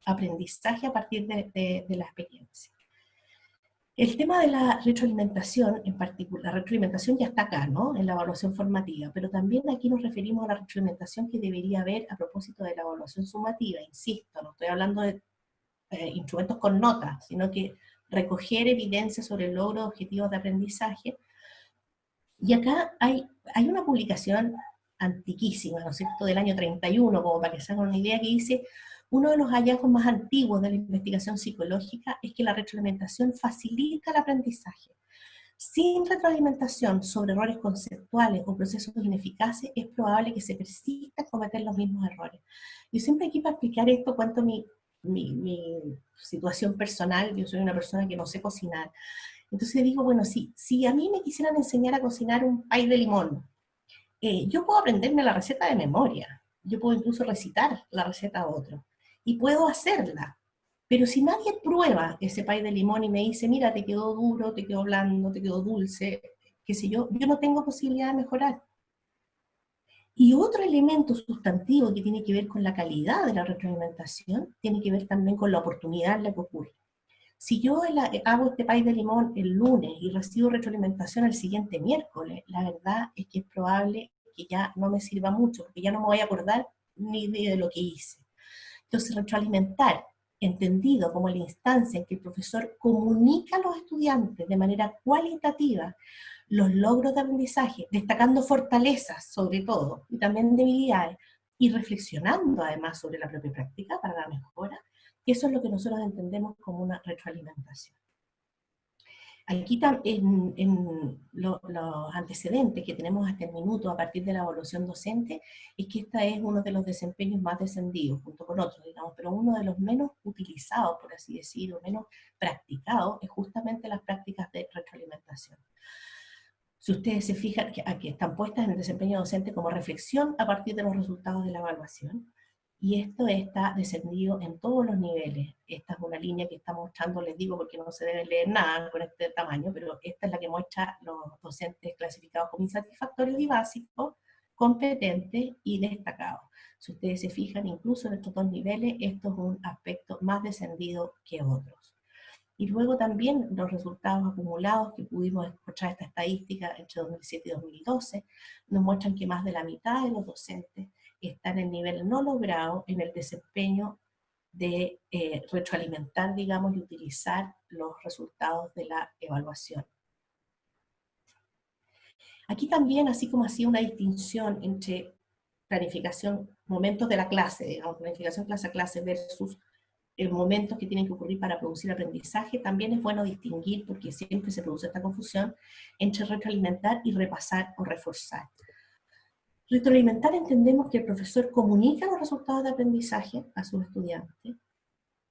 aprendizaje a partir de la experiencia? El tema de la retroalimentación, en particular, la retroalimentación ya está acá, ¿no?, en la evaluación formativa, pero también aquí nos referimos a la retroalimentación que debería haber a propósito de la evaluación sumativa. Insisto, no estoy hablando de instrumentos con notas, sino que recoger evidencia sobre el logro de objetivos de aprendizaje. Y acá hay una publicación antiquísima, ¿no es cierto?, del año 31, como para que se hagan una idea, que dice: uno de los hallazgos más antiguos de la investigación psicológica es que la retroalimentación facilita el aprendizaje. Sin retroalimentación sobre errores conceptuales o procesos ineficaces, es probable que se persista en cometer los mismos errores. Yo siempre aquí, para explicar esto, cuento mi situación personal. Yo soy una persona que no sé cocinar. Entonces digo, bueno, si a mí me quisieran enseñar a cocinar un pay de limón, yo puedo aprenderme la receta de memoria, yo puedo incluso recitar la receta a otro, y puedo hacerla. Pero si nadie prueba ese pay de limón y me dice, mira, te quedó duro, te quedó blando, te quedó dulce, qué sé yo no tengo posibilidad de mejorar. Y otro elemento sustantivo que tiene que ver con la calidad de la retroalimentación, tiene que ver también con la oportunidad en la que ocurre. Si yo hago este pay de limón el lunes y recibo retroalimentación el siguiente miércoles, la verdad es que es probable que ya no me sirva mucho, porque ya no me voy a acordar ni de lo que hice. Entonces, retroalimentar, entendido como la instancia en que el profesor comunica a los estudiantes de manera cualitativa los logros de aprendizaje, destacando fortalezas sobre todo, y también debilidades, y reflexionando además sobre la propia práctica para la mejora, eso es lo que nosotros entendemos como una retroalimentación. Aquí en los antecedentes que tenemos hasta el minuto a partir de la evaluación docente, es que esta es uno de los desempeños más descendidos, junto con otros, digamos, pero uno de los menos utilizados, por así decirlo, menos practicados, es justamente las prácticas de retroalimentación. Si ustedes se fijan, aquí están puestas en el desempeño docente como reflexión a partir de los resultados de la evaluación. Y esto está descendido en todos los niveles. Esta es una línea que está mostrando, les digo porque no se debe leer nada con este tamaño, pero esta es la que muestra los docentes clasificados como insatisfactorios y básicos, competentes y destacados. Si ustedes se fijan, incluso en estos dos niveles, esto es un aspecto más descendido que otros. Y luego también los resultados acumulados que pudimos encontrar esta estadística entre 2007 y 2012, nos muestran que más de la mitad de los docentes están en nivel no logrado en el desempeño de retroalimentar, digamos, y utilizar los resultados de la evaluación. Aquí también, así como hacía una distinción entre planificación, momentos de la clase, digamos, planificación clase a clase versus momentos que tienen que ocurrir para producir aprendizaje, también es bueno distinguir, porque siempre se produce esta confusión, entre retroalimentar y repasar o reforzar. Retroalimentar entendemos que el profesor comunica los resultados de aprendizaje a sus estudiantes,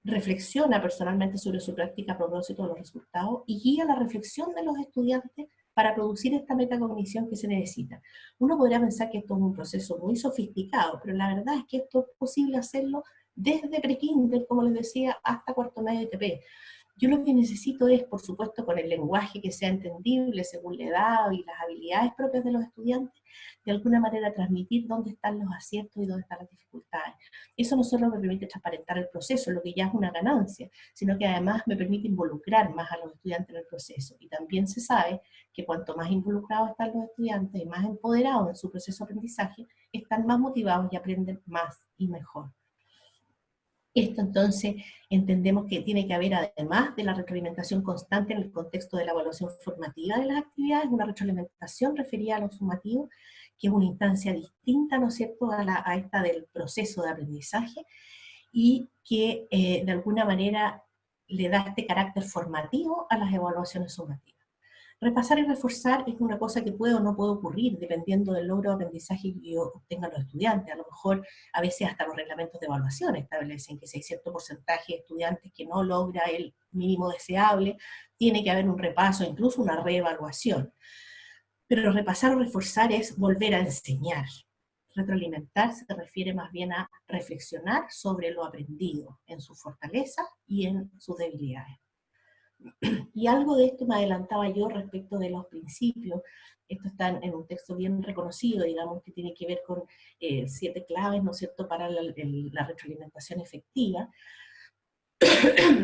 reflexiona personalmente sobre su práctica a propósito de los resultados y guía la reflexión de los estudiantes para producir esta metacognición que se necesita. Uno podría pensar que esto es un proceso muy sofisticado, pero la verdad es que esto es posible hacerlo desde pre-kinder, como les decía, hasta cuarto medio de TP. Yo lo que necesito es, por supuesto, con el lenguaje que sea entendible según la edad y las habilidades propias de los estudiantes, de alguna manera transmitir dónde están los aciertos y dónde están las dificultades. Eso no solo me permite transparentar el proceso, lo que ya es una ganancia, sino que además me permite involucrar más a los estudiantes en el proceso. Y también se sabe que cuanto más involucrados están los estudiantes y más empoderados en su proceso de aprendizaje, están más motivados y aprenden más y mejor. Esto entonces entendemos que tiene que haber, además de la retroalimentación constante en el contexto de la evaluación formativa de las actividades, una retroalimentación referida a lo sumativo, que es una instancia distinta, ¿no es cierto?, a esta del proceso de aprendizaje, y que de alguna manera le da este carácter formativo a las evaluaciones sumativas. Repasar y reforzar es una cosa que puede o no puede ocurrir dependiendo del logro de aprendizaje que obtengan los estudiantes. A lo mejor a veces hasta los reglamentos de evaluación establecen que si hay cierto porcentaje de estudiantes que no logra el mínimo deseable, tiene que haber un repaso, incluso una reevaluación. Pero repasar o reforzar es volver a enseñar. Retroalimentar se refiere más bien a reflexionar sobre lo aprendido, en sus fortalezas y en sus debilidades. Y algo de esto me adelantaba yo respecto de los principios. Esto está en un texto bien reconocido, digamos, que tiene que ver con 7 claves, ¿no es cierto?, para la retroalimentación efectiva,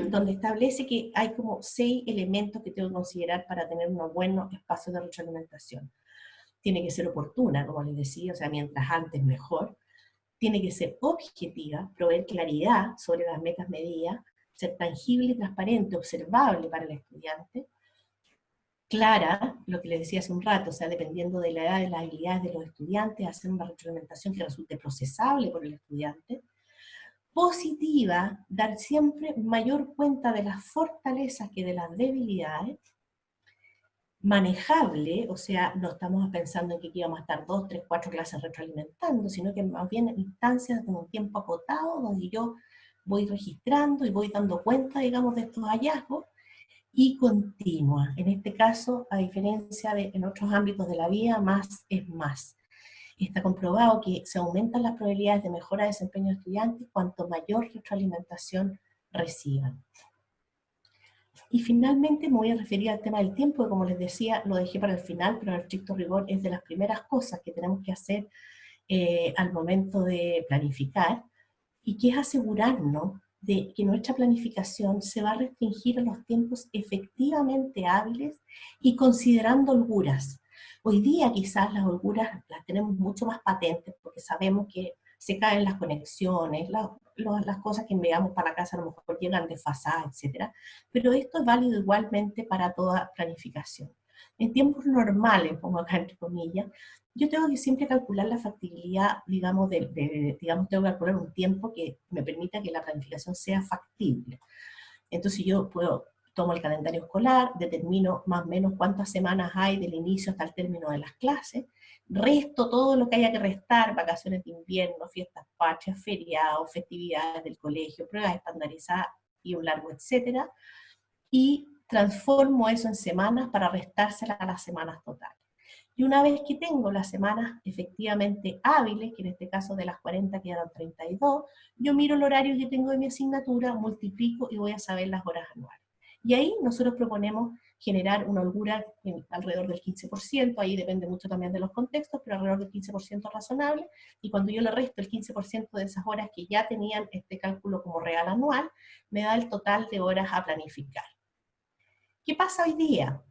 donde establece que hay como 6 elementos que tengo que considerar para tener unos buenos espacios de retroalimentación. Tiene que ser oportuna, como les decía, o sea, mientras antes mejor. Tiene que ser objetiva, proveer claridad sobre las metas medidas, ser tangible y transparente, observable para el estudiante, clara, lo que les decía hace un rato, o sea, dependiendo de la edad y las habilidades de los estudiantes, hacer una retroalimentación que resulte procesable por el estudiante, positiva, dar siempre mayor cuenta de las fortalezas que de las debilidades, manejable, o sea, no estamos pensando en que aquí vamos a estar 2, 3, 4 clases retroalimentando, sino que más bien instancias de un tiempo acotado, donde yo voy registrando y voy dando cuenta, digamos, de estos hallazgos, y continua. En este caso, a diferencia de en otros ámbitos de la vida, más es más. Está comprobado que se aumentan las probabilidades de mejora de desempeño de estudiantes cuanto mayor retroalimentación reciban. Y finalmente me voy a referir al tema del tiempo, que como les decía, lo dejé para el final, pero en estricto rigor es de las primeras cosas que tenemos que hacer al momento de planificar, y que es asegurarnos de que nuestra planificación se va a restringir a los tiempos efectivamente hábiles y considerando holguras. Hoy día quizás las holguras las tenemos mucho más patentes porque sabemos que se caen las conexiones, las cosas que enviamos para la casa a lo mejor llegan desfasadas, etc. Pero esto es válido igualmente para toda planificación. En tiempos normales, pongo acá entre comillas, yo tengo que siempre calcular la factibilidad, digamos, digamos, tengo que calcular un tiempo que me permita que la planificación sea factible. Entonces yo tomo el calendario escolar, determino más o menos cuántas semanas hay del inicio hasta el término de las clases, resto todo lo que haya que restar, vacaciones de invierno, fiestas patrias, feriados, festividades del colegio, pruebas estandarizadas y un largo etcétera, y transformo eso en semanas para restársela a las semanas totales. Y una vez que tengo las semanas efectivamente hábiles, que en este caso de las 40 quedaron 32, yo miro el horario que tengo de mi asignatura, multiplico y voy a saber las horas anuales. Y ahí nosotros proponemos generar una holgura alrededor del 15%, ahí depende mucho también de los contextos, pero alrededor del 15% razonable, y cuando yo le resto el 15% de esas horas que ya tenían este cálculo como real anual, me da el total de horas a planificar. ¿Qué pasa hoy día?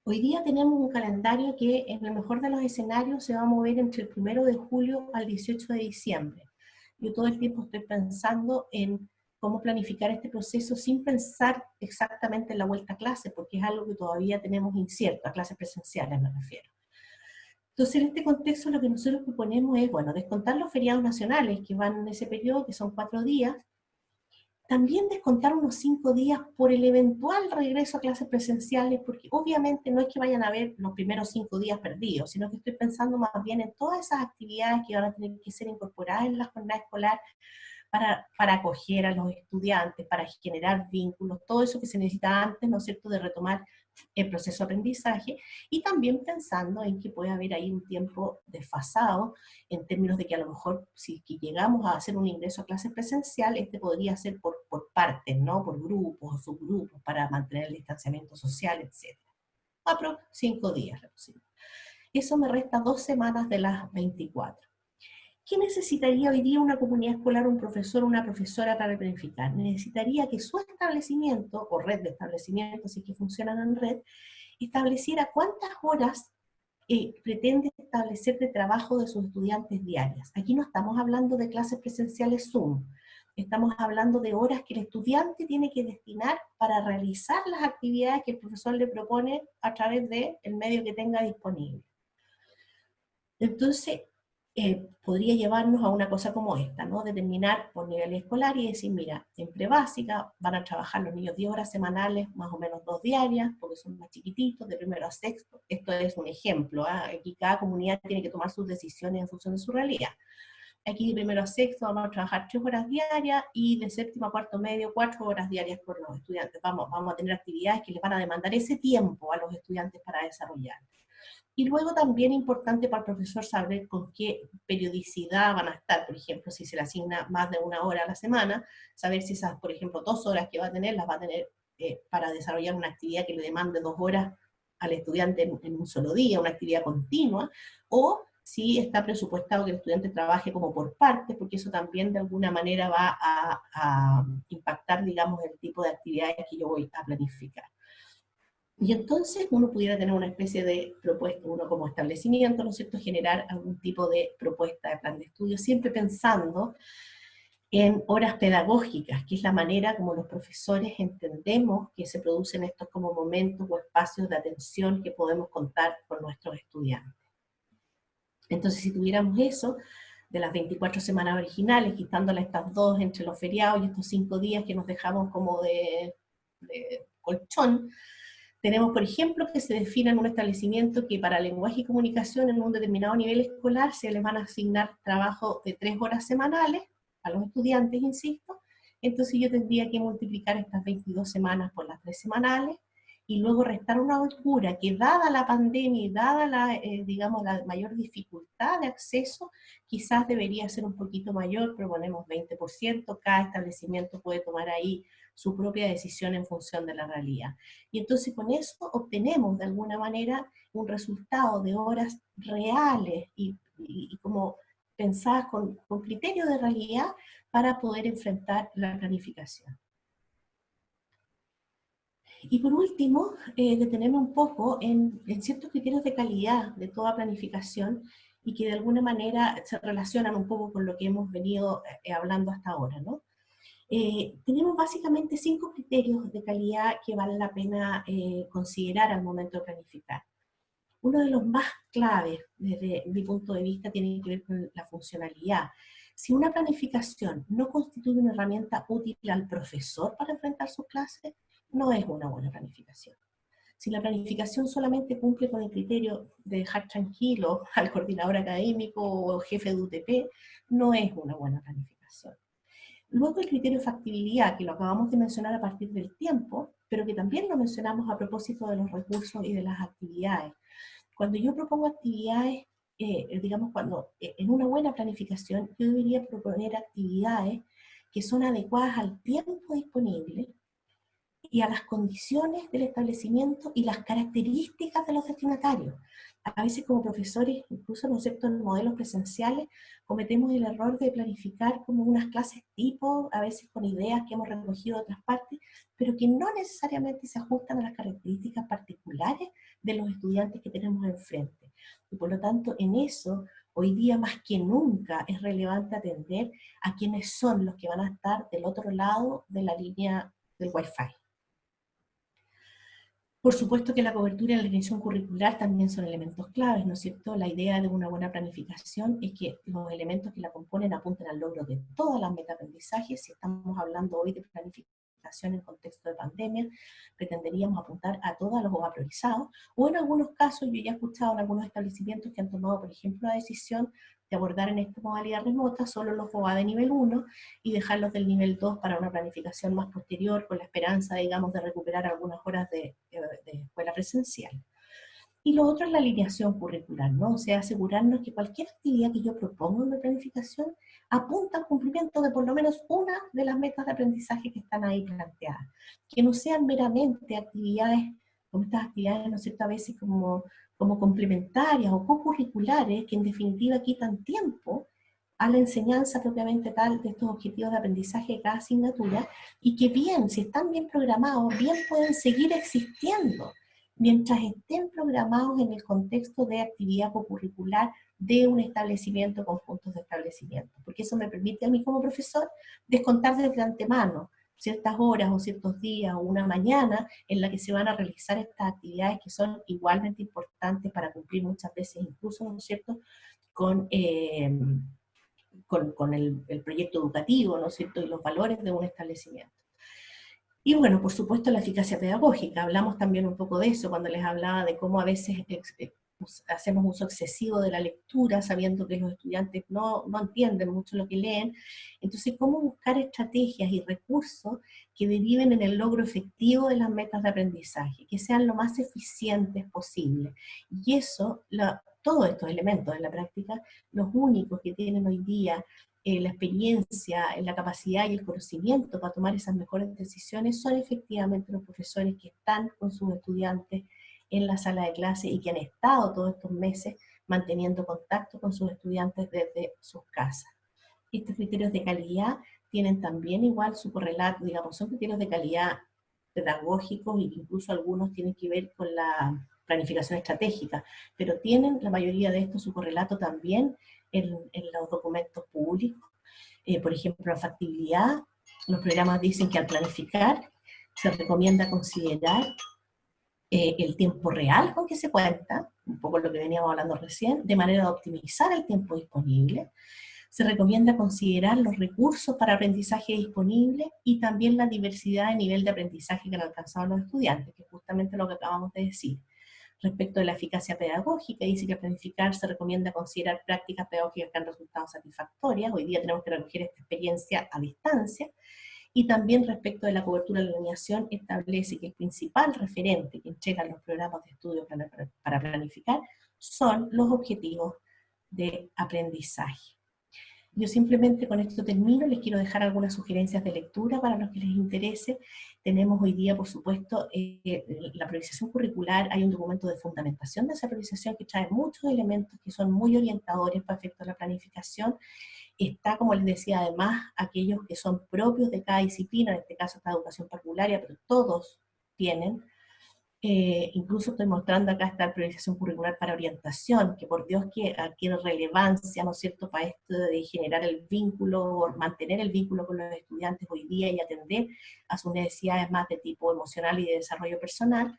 Hoy día tenemos un calendario que en el mejor de los escenarios se va a mover entre el 1 de julio al 18 de diciembre. Yo todo el tiempo estoy pensando en cómo planificar este proceso sin pensar exactamente en la vuelta a clase, porque es algo que todavía tenemos incierto, a clases presenciales me refiero. Entonces, en este contexto lo que nosotros proponemos es, bueno, descontar los feriados nacionales que van en ese periodo, que son 4 días, también descontar unos 5 días por el eventual regreso a clases presenciales, porque obviamente no es que vayan a haber los primeros 5 días perdidos, sino que estoy pensando más bien en todas esas actividades que van a tener que ser incorporadas en la jornada escolar para acoger a los estudiantes, para generar vínculos, todo eso que se necesita antes, ¿no es cierto?, de retomar el proceso de aprendizaje, y también pensando en que puede haber ahí un tiempo desfasado, en términos de que a lo mejor si que llegamos a hacer un ingreso a clases presencial, este podría ser por partes, ¿no?, por grupos o subgrupos, para mantener el distanciamiento social, etc. Pero 5 días reducido. Eso me resta 2 semanas de las 24. ¿Qué necesitaría hoy día una comunidad escolar, un profesor o una profesora para planificar? Necesitaría que su establecimiento, o red de establecimientos, si es que funcionan en red, estableciera cuántas horas pretende establecer de trabajo de sus estudiantes diarias. Aquí no estamos hablando de clases presenciales Zoom, estamos hablando de horas que el estudiante tiene que destinar para realizar las actividades que el profesor le propone a través del medio que tenga disponible. Entonces, podría llevarnos a una cosa como esta, ¿no? Determinar por nivel escolar y decir, mira, en prebásica van a trabajar los niños 10 horas semanales, más o menos 2 diarias, porque son más chiquititos, de primero a sexto. Esto es un ejemplo, ¿eh? Aquí cada comunidad tiene que tomar sus decisiones en función de su realidad. Aquí de primero a sexto vamos a trabajar 3 horas diarias, y de séptimo a cuarto medio 4 horas diarias por los estudiantes. Vamos a tener actividades que les van a demandar ese tiempo a los estudiantes para desarrollar. Y luego también es importante para el profesor saber con qué periodicidad van a estar. Por ejemplo, si se le asigna más de 1 hora a la semana, saber si esas, por ejemplo, 2 horas que va a tener, las va a tener para desarrollar una actividad que le demande 2 horas al estudiante en un solo día, una actividad continua, o si está presupuestado que el estudiante trabaje como por partes, porque eso también de alguna manera va a impactar, digamos, el tipo de actividades que yo voy a planificar. Y entonces uno pudiera tener una especie de propuesta, uno como establecimiento, ¿no es cierto?, generar algún tipo de propuesta de plan de estudio, siempre pensando en horas pedagógicas, que es la manera como los profesores entendemos que se producen estos como momentos o espacios de atención que podemos contar con nuestros estudiantes. Entonces, si tuviéramos eso, de las 24 semanas originales, quitándole estas 2 entre los feriados y estos 5 días que nos dejamos como de colchón, tenemos, por ejemplo, que se defina en un establecimiento que para lenguaje y comunicación en un determinado nivel escolar se les van a asignar trabajo de 3 horas semanales a los estudiantes, insisto. Entonces yo tendría que multiplicar estas 22 semanas por las 3 semanales, y luego restar una holgura que, dada la pandemia y dada la, digamos, la mayor dificultad de acceso, quizás debería ser un poquito mayor, proponemos 20%, cada establecimiento puede tomar ahí su propia decisión en función de la realidad. Y entonces con eso obtenemos de alguna manera un resultado de horas reales y como pensadas con criterio de realidad para poder enfrentar la planificación. Y por último, detenerme un poco en ciertos criterios de calidad de toda planificación, y que de alguna manera se relacionan un poco con lo que hemos venido hablando hasta ahora, ¿no? Tenemos básicamente 5 criterios de calidad que vale la pena considerar al momento de planificar. Uno de los más claves, desde mi punto de vista, tiene que ver con la funcionalidad. Si una planificación no constituye una herramienta útil al profesor para enfrentar sus clases, no es una buena planificación. Si la planificación solamente cumple con el criterio de dejar tranquilo al coordinador académico o jefe de UTP, no es una buena planificación. Luego el criterio de factibilidad, que lo acabamos de mencionar a partir del tiempo, pero que también lo mencionamos a propósito de los recursos y de las actividades. Cuando yo propongo actividades, digamos, en una buena planificación, yo debería proponer actividades que son adecuadas al tiempo disponible y a las condiciones del establecimiento y las características de los destinatarios. A veces como profesores, incluso ¿no es cierto?, en modelos presenciales, cometemos el error de planificar como unas clases tipo, a veces con ideas que hemos recogido de otras partes, pero que no necesariamente se ajustan a las características particulares de los estudiantes que tenemos enfrente. Y por lo tanto, en eso, hoy día más que nunca es relevante atender a quienes son los que van a estar del otro lado de la línea del Wi-Fi. Por supuesto que la cobertura y la definición curricular también son elementos claves, ¿no es cierto? La idea de una buena planificación es que los elementos que la componen apunten al logro de todas las metas de aprendizaje. Si estamos hablando hoy de planificación en contexto de pandemia, pretenderíamos apuntar a todos los OA priorizados, o en algunos casos, yo ya he escuchado en algunos establecimientos que han tomado, por ejemplo, la decisión de abordar en esta modalidad remota solo los OA de nivel 1 y dejarlos del nivel 2 para una planificación más posterior, con la esperanza, digamos, de recuperar algunas horas de escuela presencial. Y lo otro es la alineación curricular, ¿no? O sea, asegurarnos que cualquier actividad que yo propongo en mi planificación apunta al cumplimiento de por lo menos una de las metas de aprendizaje que están ahí planteadas. Que no sean meramente actividades, como estas actividades, ¿no es cierto?, a veces como complementarias o co-curriculares, que en definitiva quitan tiempo a la enseñanza propiamente tal de estos objetivos de aprendizaje de cada asignatura, y que bien, si están bien programados, bien pueden seguir existiendo, mientras estén programados en el contexto de actividad co-curricular de un establecimiento con puntos de establecimiento, porque eso me permite a mí como profesor descontar desde antemano ciertas horas o ciertos días o una mañana en la que se van a realizar estas actividades que son igualmente importantes para cumplir muchas veces incluso, ¿no es cierto?, con el proyecto educativo, ¿no es cierto?, y los valores de un establecimiento. Y bueno, por supuesto, la eficacia pedagógica. Hablamos también un poco de eso cuando les hablaba de cómo a veces hacemos uso excesivo de la lectura, sabiendo que los estudiantes no entienden mucho lo que leen. Entonces, cómo buscar estrategias y recursos que deriven en el logro efectivo de las metas de aprendizaje, que sean lo más eficientes posible. Y eso, todos estos elementos en la práctica, los únicos que tienen hoy día la experiencia, la capacidad y el conocimiento para tomar esas mejores decisiones son efectivamente los profesores que están con sus estudiantes en la sala de clase y que han estado todos estos meses manteniendo contacto con sus estudiantes desde sus casas. Estos criterios de calidad tienen también igual su correlato, digamos, son criterios de calidad pedagógicos, e incluso algunos tienen que ver con la planificación estratégica, pero tienen la mayoría de estos su correlato también en los documentos públicos. Por ejemplo, la factibilidad, los programas dicen que al planificar se recomienda considerar el tiempo real con que se cuenta, un poco lo que veníamos hablando recién, de manera de optimizar el tiempo disponible. Se recomienda considerar los recursos para aprendizaje disponibles y también la diversidad de nivel de aprendizaje que han alcanzado los estudiantes, que es justamente lo que acabamos de decir. Respecto de la eficacia pedagógica, dice que al planificar se recomienda considerar prácticas pedagógicas que han resultado satisfactorias. Hoy día tenemos que recoger esta experiencia a distancia. Y también respecto de la cobertura de la alineación, establece que el principal referente que entregan los programas de estudio para planificar son los objetivos de aprendizaje. Yo simplemente con esto termino, les quiero dejar algunas sugerencias de lectura para los que les interese. Tenemos hoy día, por supuesto, la priorización curricular, hay un documento de fundamentación de esa priorización que trae muchos elementos que son muy orientadores para efectos de la planificación. Está, como les decía, además, aquellos que son propios de cada disciplina, en este caso está educación parvularia, pero todos tienen. Incluso estoy mostrando acá esta priorización curricular para orientación, que por Dios que adquiere relevancia, ¿no es cierto?, para esto de generar el vínculo, mantener el vínculo con los estudiantes hoy día y atender a sus necesidades más de tipo emocional y de desarrollo personal.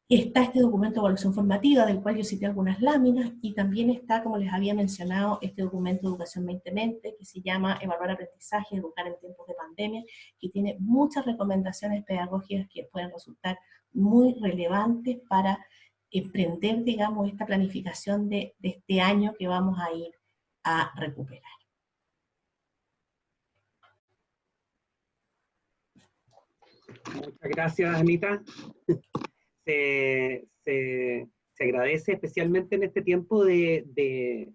Está este documento de evaluación formativa, del cual yo cité algunas láminas, y también está, como les había mencionado, este documento de Educación 2020, que se llama Evaluar Aprendizaje, Educar en Tiempos de Pandemia, que tiene muchas recomendaciones pedagógicas que pueden resultar muy relevantes para emprender, digamos, esta planificación de este año que vamos a ir a recuperar. Muchas gracias, Anita. Se se agradece especialmente en este tiempo en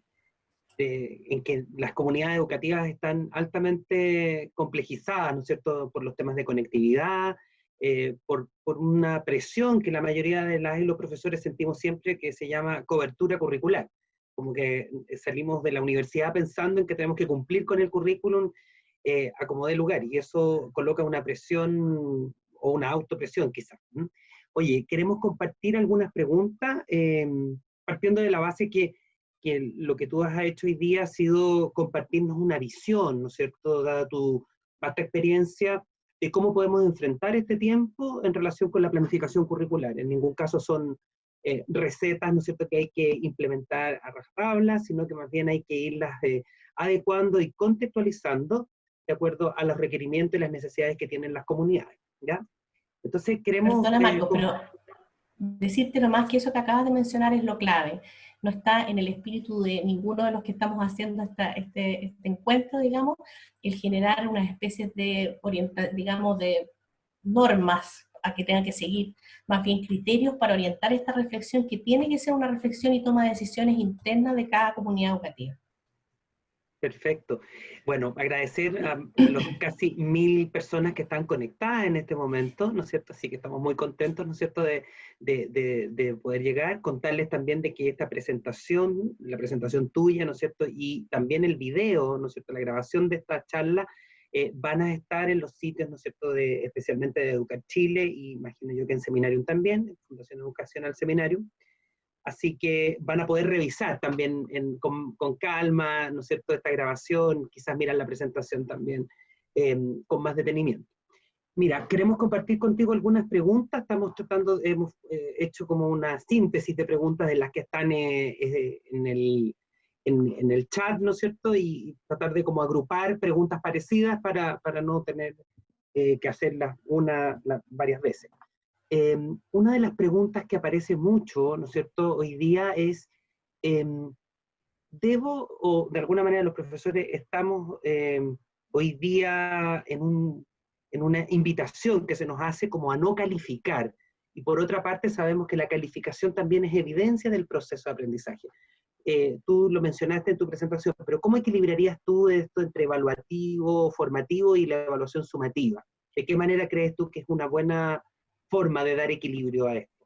que las comunidades educativas están altamente complejizadas, ¿no es cierto?, por los temas de conectividad, por una presión que la mayoría de las y los profesores sentimos siempre, que se llama cobertura curricular. Como que salimos de la universidad pensando en que tenemos que cumplir con el currículum a como dé lugar, y eso coloca una presión o una autopresión quizás. Oye, queremos compartir algunas preguntas, partiendo de la base que lo que tú has hecho hoy día ha sido compartirnos una visión, ¿no es cierto?, dada tu vasta experiencia, de cómo podemos enfrentar este tiempo en relación con la planificación curricular. En ningún caso son recetas, ¿no es cierto?, que hay que implementar a rajatabla, sino que más bien hay que irlas adecuando y contextualizando de acuerdo a los requerimientos y las necesidades que tienen las comunidades, ¿ya? Entonces queremos... Perdona, Marco, pero decirte nomás que eso que acabas de mencionar es lo clave. No está en el espíritu de ninguno de los que estamos haciendo este encuentro, digamos, el generar una especie de, digamos, de normas a que tengan que seguir, más bien criterios para orientar esta reflexión, que tiene que ser una reflexión y toma de decisiones internas de cada comunidad educativa. Perfecto. Bueno, agradecer a los casi 1000 personas que están conectadas en este momento, ¿no es cierto? Así que estamos muy contentos, ¿no es cierto?, de poder llegar, contarles también de que esta presentación, la presentación tuya, ¿no es cierto?, y también el video, ¿no es cierto?, la grabación de esta charla, van a estar en los sitios, ¿no es cierto?, especialmente de Educar Chile, y imagino yo que en Seminarium también, Fundación Educacional Seminarium. Así que van a poder revisar también con calma, ¿no es cierto?, esta grabación, quizás mirar la presentación también con más detenimiento. Mira, queremos compartir contigo algunas preguntas, hemos hecho como una síntesis de preguntas de las que están en el chat, ¿no es cierto?, y tratar de como agrupar preguntas parecidas para no tener que hacerlas varias veces. Una de las preguntas que aparece mucho, ¿no es cierto?, hoy día es, ¿debo, o de alguna manera los profesores estamos hoy día en una invitación que se nos hace como a no calificar? Y por otra parte sabemos que la calificación también es evidencia del proceso de aprendizaje. Tú lo mencionaste en tu presentación, pero ¿cómo equilibrarías tú esto entre evaluativo, formativo y la evaluación sumativa? ¿De qué manera crees tú que es una buena forma de dar equilibrio a esto?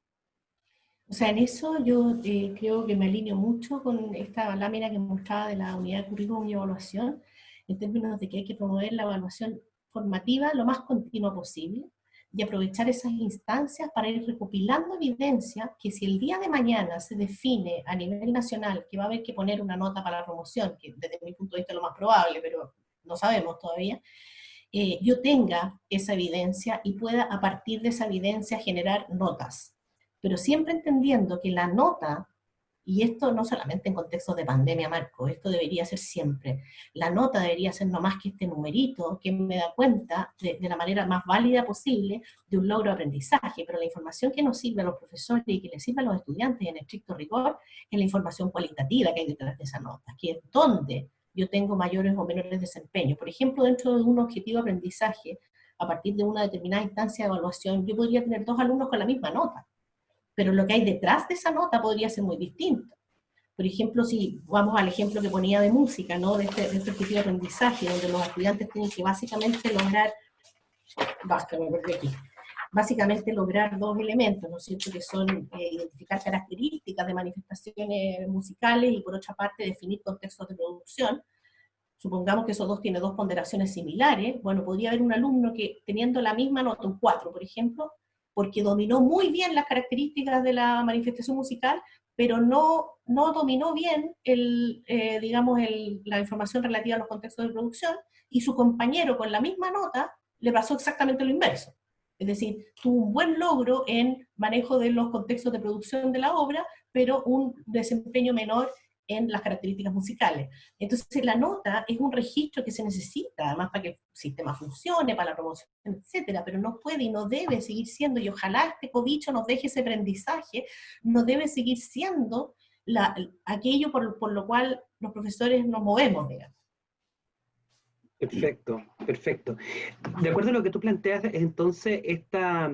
O sea, en eso yo creo que me alineo mucho con esta lámina que mostraba de la unidad de currículum y evaluación, en términos de que hay que promover la evaluación formativa lo más continua posible y aprovechar esas instancias para ir recopilando evidencia que si el día de mañana se define a nivel nacional que va a haber que poner una nota para la promoción, que desde mi punto de vista es lo más probable, pero no sabemos todavía, yo tenga esa evidencia y pueda a partir de esa evidencia generar notas. Pero siempre entendiendo que la nota, y esto no solamente en contextos de pandemia, Marco, esto debería ser siempre, la nota debería ser no más que este numerito que me da cuenta de la manera más válida posible de un logro de aprendizaje, pero la información que nos sirve a los profesores y que les sirve a los estudiantes en estricto rigor es la información cualitativa que hay detrás de esa nota, que es donde yo tengo mayores o menores desempeños. Por ejemplo, dentro de un objetivo de aprendizaje, a partir de una determinada instancia de evaluación, yo podría tener 2 alumnos con la misma nota, pero lo que hay detrás de esa nota podría ser muy distinto. Por ejemplo, si vamos al ejemplo que ponía de música, ¿no?, de este objetivo de aprendizaje, donde los estudiantes tienen que básicamente lograr, básicamente lograr 2 elementos, ¿no es cierto?, que son identificar características de manifestaciones musicales y por otra parte definir contextos de producción. Supongamos que esos dos tienen 2 ponderaciones similares, bueno, podría haber un alumno que teniendo la misma nota, un 4, por ejemplo, porque dominó muy bien las características de la manifestación musical, pero no dominó bien digamos, la información relativa a los contextos de producción, y su compañero con la misma nota le pasó exactamente lo inverso. Es decir, tuvo un buen logro en manejo de los contextos de producción de la obra, pero un desempeño menor en las características musicales. Entonces la nota es un registro que se necesita, además para que el sistema funcione, para la promoción, etcétera, pero no puede y no debe seguir siendo, y ojalá este cobicho nos deje ese aprendizaje, no debe seguir siendo aquello por lo cual los profesores nos movemos, digamos. Perfecto, perfecto. De acuerdo a lo que tú planteas, entonces, esta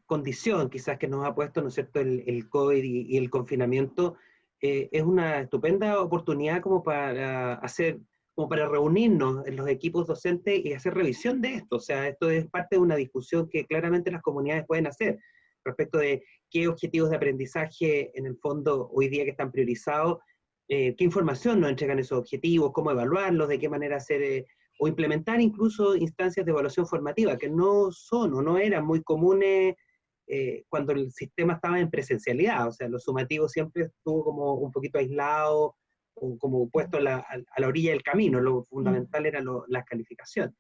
condición quizás que nos ha puesto, ¿no es cierto?, el COVID y el confinamiento, es una estupenda oportunidad como para hacer, como para reunirnos en los equipos docentes y hacer revisión de esto. O sea, esto es parte de una discusión que claramente las comunidades pueden hacer respecto de qué objetivos de aprendizaje en el fondo hoy día que están priorizados, qué información nos entregan esos objetivos, cómo evaluarlos, de qué manera hacer, o implementar incluso instancias de evaluación formativa que no son o no eran muy comunes cuando el sistema estaba en presencialidad. O sea, lo sumativo siempre estuvo como un poquito aislado, o como puesto a la orilla del camino. Lo fundamental era las calificaciones.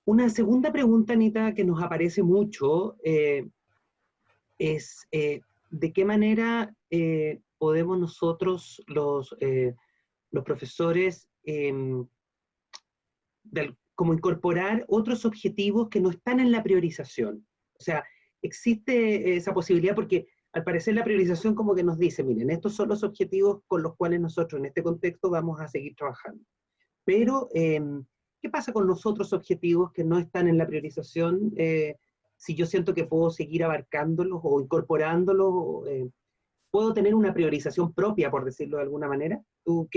Una segunda pregunta, Anita, que nos aparece mucho es de qué manera podemos nosotros, los profesores, como incorporar otros objetivos que no están en la priorización. O sea, existe esa posibilidad porque al parecer la priorización como que nos dice, miren, estos son los objetivos con los cuales nosotros en este contexto vamos a seguir trabajando. Pero, ¿qué pasa con los otros objetivos que no están en la priorización? Si yo siento que puedo seguir abarcándolos o incorporándolos, ¿puedo tener una priorización propia, por decirlo de alguna manera? ¿Tú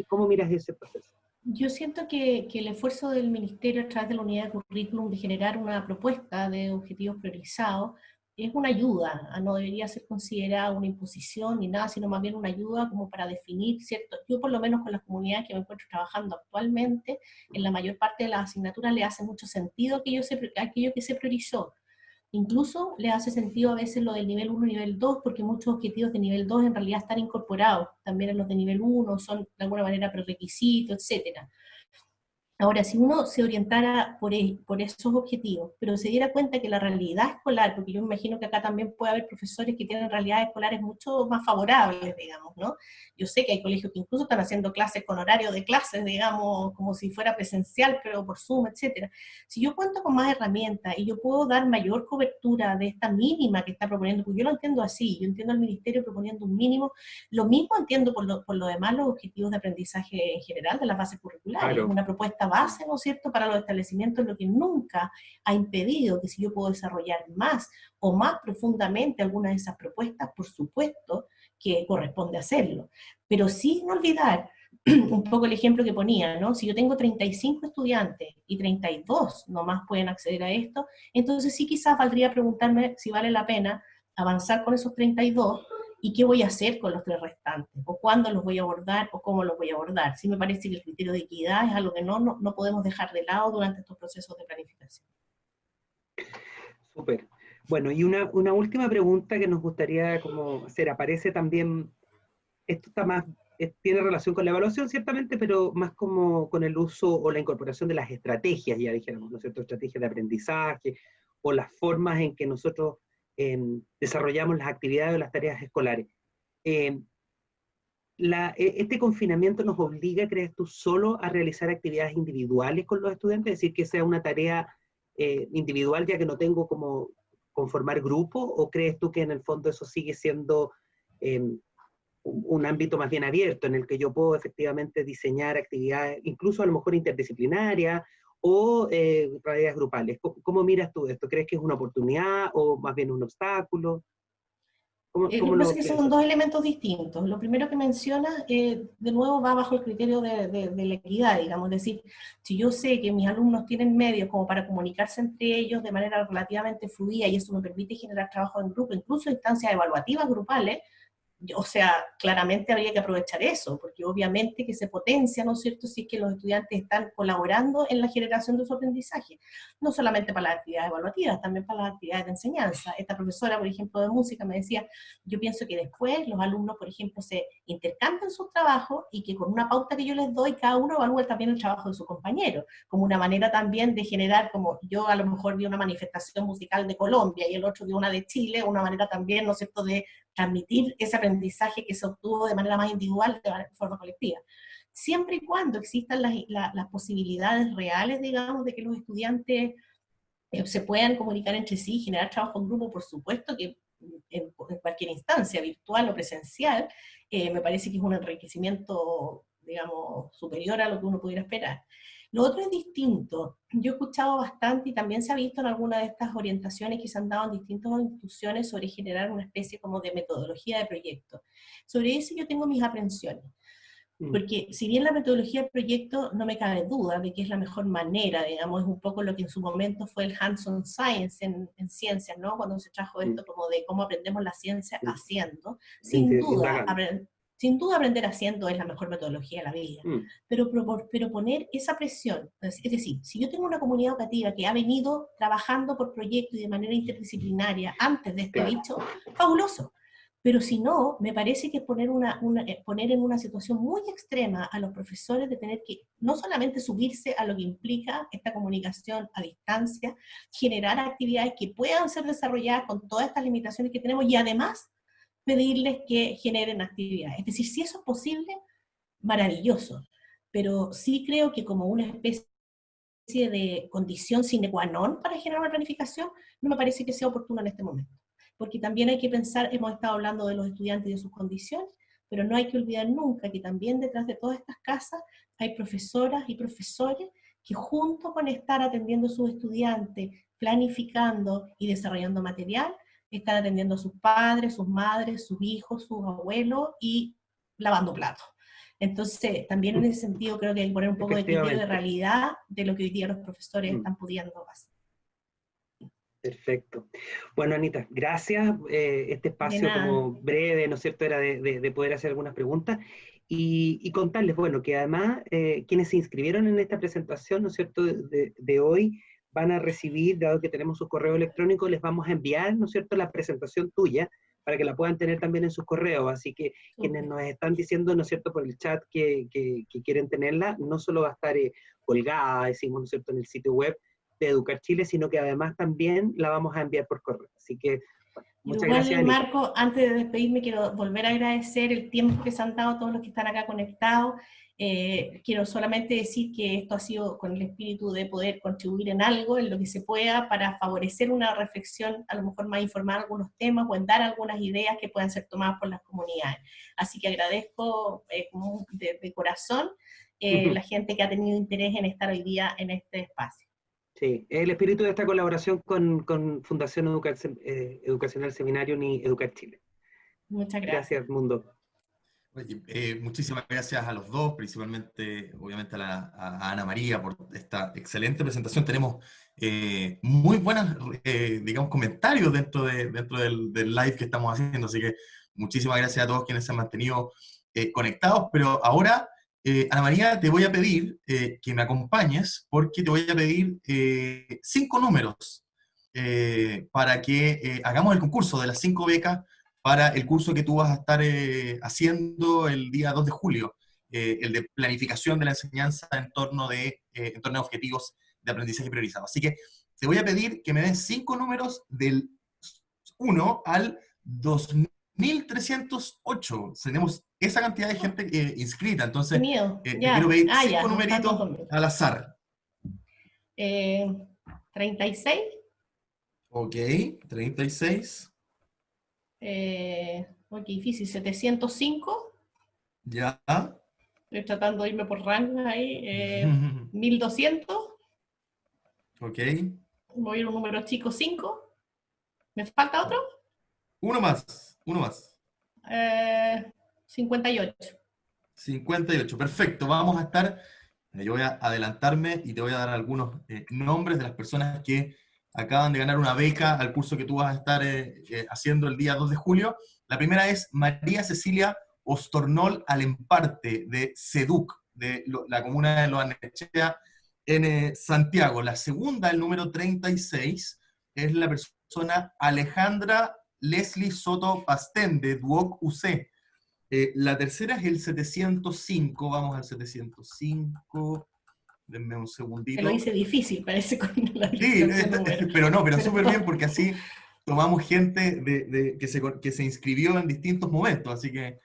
cómo miras ese proceso? Yo siento que el esfuerzo del Ministerio a través de la unidad de currículum de generar una propuesta de objetivos priorizados es una ayuda, no debería ser considerada una imposición ni nada, sino más bien una ayuda como para definir, ¿cierto? Yo por lo menos con las comunidades que me encuentro trabajando actualmente, en la mayor parte de las asignaturas le hace mucho sentido aquello que se priorizó. Incluso le hace sentido a veces lo del nivel 1 y nivel 2, porque muchos objetivos de nivel 2 en realidad están incorporados también en los de nivel 1, son de alguna manera prerequisitos, etc. Ahora, si uno se orientara por esos objetivos, pero se diera cuenta que la realidad escolar, porque yo me imagino que acá también puede haber profesores que tienen realidades escolares mucho más favorables, digamos, ¿no? Yo sé que hay colegios que incluso están haciendo clases con horario de clases, digamos, como si fuera presencial, pero por Zoom, etcétera. Si yo cuento con más herramientas y yo puedo dar mayor cobertura de esta mínima que está proponiendo, porque yo lo entiendo así, yo entiendo al ministerio proponiendo un mínimo, lo mismo entiendo por lo demás los objetivos de aprendizaje en general de las bases curriculares, Claro. una propuesta base, ¿no es cierto?, para los establecimientos, lo que nunca ha impedido que si yo puedo desarrollar más o más profundamente alguna de esas propuestas, por supuesto que corresponde hacerlo. Pero sin olvidar un poco el ejemplo que ponía, ¿no? Si yo tengo 35 estudiantes y 32 nomás pueden acceder a esto, entonces sí quizás valdría preguntarme si vale la pena avanzar con esos 32 y qué voy a hacer con los 3 restantes, o cuándo los voy a abordar, o cómo los voy a abordar. Sí me parece que el criterio de equidad es algo que no podemos dejar de lado durante estos procesos de planificación. Súper. Bueno, y una última pregunta que nos gustaría como hacer, aparece también, esto está más, tiene relación con la evaluación ciertamente, pero más como con el uso o la incorporación de las estrategias, ya dijéramos, ¿no es cierto?, estrategias de aprendizaje, o las formas en que nosotros desarrollamos las actividades o las tareas escolares. ¿Este confinamiento nos obliga, crees tú, solo a realizar actividades individuales con los estudiantes? Es decir, que sea una tarea individual, ya que no tengo como conformar grupo, ¿o crees tú que en el fondo eso sigue siendo un ámbito más bien abierto, en el que yo puedo efectivamente diseñar actividades, incluso a lo mejor interdisciplinarias, o tareas grupales? ¿Cómo miras tú esto? ¿Crees que es una oportunidad o más bien un obstáculo? Lo que ¿Cómo pasa lo es que son piensas? dos elementos distintos. Lo primero que menciona, de nuevo, va bajo el criterio de la equidad, digamos. Es decir, si yo sé que mis alumnos tienen medios como para comunicarse entre ellos de manera relativamente fluida y eso me permite generar trabajo en grupo, incluso instancias evaluativas grupales, o sea, claramente habría que aprovechar eso, porque obviamente que se potencia, ¿no es cierto?, si es que los estudiantes están colaborando en la generación de su aprendizaje, no solamente para las actividades evaluativas, también para las actividades de enseñanza. Esta profesora, por ejemplo, de música me decía, yo pienso que después los alumnos, por ejemplo, se intercambian sus trabajos y que con una pauta que yo les doy, cada uno evalúa también el trabajo de su compañero, como una manera también de generar, como yo a lo mejor vi una manifestación musical de Colombia y el otro vio una de Chile, una manera también, ¿no es cierto?, de transmitir ese aprendizaje que se obtuvo de manera más individual, de forma colectiva. Siempre y cuando existan las posibilidades reales, digamos, de que los estudiantes se puedan comunicar entre sí, generar trabajo en grupo, por supuesto que en cualquier instancia, virtual o presencial, me parece que es un enriquecimiento, digamos, superior a lo que uno pudiera esperar. Lo otro es distinto. Yo he escuchado bastante y también se ha visto en algunas de estas orientaciones que se han dado en distintas instituciones sobre generar una especie como de metodología de proyecto. Sobre eso yo tengo mis aprensiones. Porque si bien la metodología de proyecto no me cabe duda de que es la mejor manera, digamos, es un poco lo que en su momento fue el hands-on science en ciencias, ¿no? Cuando se trajo esto como de cómo aprendemos la ciencia haciendo, sin duda, aprender haciendo es la mejor metodología de la vida. Pero poner esa presión, es decir, si yo tengo una comunidad educativa que ha venido trabajando por proyecto y de manera interdisciplinaria antes de este bicho, fabuloso. Pero si no, me parece que poner en una situación muy extrema a los profesores de tener que no solamente subirse a lo que implica esta comunicación a distancia, generar actividades que puedan ser desarrolladas con todas estas limitaciones que tenemos y además pedirles que generen actividades. Es decir, si eso es posible, maravilloso. Pero sí creo que como una especie de condición sine qua non para generar una planificación, no me parece que sea oportuno en este momento. Porque también hay que pensar, hemos estado hablando de los estudiantes y de sus condiciones, pero no hay que olvidar nunca que también detrás de todas estas casas hay profesoras y profesores que junto con estar atendiendo a sus estudiantes, planificando y desarrollando material, están atendiendo a sus padres, sus madres, sus hijos, sus abuelos y lavando platos. Entonces, también en ese sentido creo que hay que poner un poco de criterio de realidad de lo que hoy día los profesores están pudiendo hacer. Perfecto. Bueno, Anita, gracias. Este espacio como breve, ¿no es cierto?, era de poder hacer algunas preguntas y contarles, bueno, que además quienes se inscribieron en esta presentación, ¿no es cierto?, de hoy, van a recibir, dado que tenemos su correo electrónico, les vamos a enviar, ¿no es cierto?, la presentación tuya para que la puedan tener también en sus correos. Así que quienes nos están diciendo, ¿no es cierto?, por el chat que quieren tenerla, no solo va a estar colgada, decimos, ¿no es cierto?, en el sitio web de Educar Chile, sino que además también la vamos a enviar por correo. Así que, bueno, muchas gracias, Anita. Marco, antes de despedirme, quiero volver a agradecer el tiempo que se han dado todos los que están acá conectados. Quiero solamente decir que esto ha sido con el espíritu de poder contribuir en algo, en lo que se pueda, para favorecer una reflexión, a lo mejor más informada en algunos temas, o en dar algunas ideas que puedan ser tomadas por las comunidades. Así que agradezco de corazón la gente que ha tenido interés en estar hoy día en este espacio. Sí, el espíritu de esta colaboración con Fundación Educacional Seminario ni Educar Chile. Muchas gracias. Gracias, Mundo. Muchísimas gracias a los dos, principalmente, obviamente, a Ana María por esta excelente presentación. Tenemos muy buenos, digamos, comentarios dentro del live que estamos haciendo, así que muchísimas gracias a todos quienes se han mantenido conectados, pero ahora, Ana María, te voy a pedir que me acompañes, porque te voy a pedir 5 números para que hagamos el concurso de las 5 becas para el curso que tú vas a estar haciendo el día 2 de julio, el de planificación de la enseñanza en torno a objetivos de aprendizaje priorizado. Así que te voy a pedir que me des 5 números del 1 al 2308. Tenemos esa cantidad de gente inscrita, entonces te quiero pedir 5 numeritos al azar. 36. Ok, 36. Qué difícil, 705. Ya. Estoy tratando de irme por rangos ahí. 1200. Ok. Voy a ir un número chico, 5. ¿Me falta otro? Uno más. 58. 58, perfecto. Vamos a estar, yo voy a adelantarme y te voy a dar algunos nombres de las personas que acaban de ganar una beca al curso que tú vas a estar haciendo el día 2 de julio. La primera es María Cecilia Ostornol Alemparte, de SEDUC, de la comuna de Loanechea, en Santiago. La segunda, el número 36, es la persona Alejandra Leslie Soto Pastén, de Duoc UC. La tercera es el 705, vamos al 705, denme un segundito. Te lo hice difícil, parece, con la sí, pero súper bien, porque así tomamos gente que se inscribió en distintos momentos, así que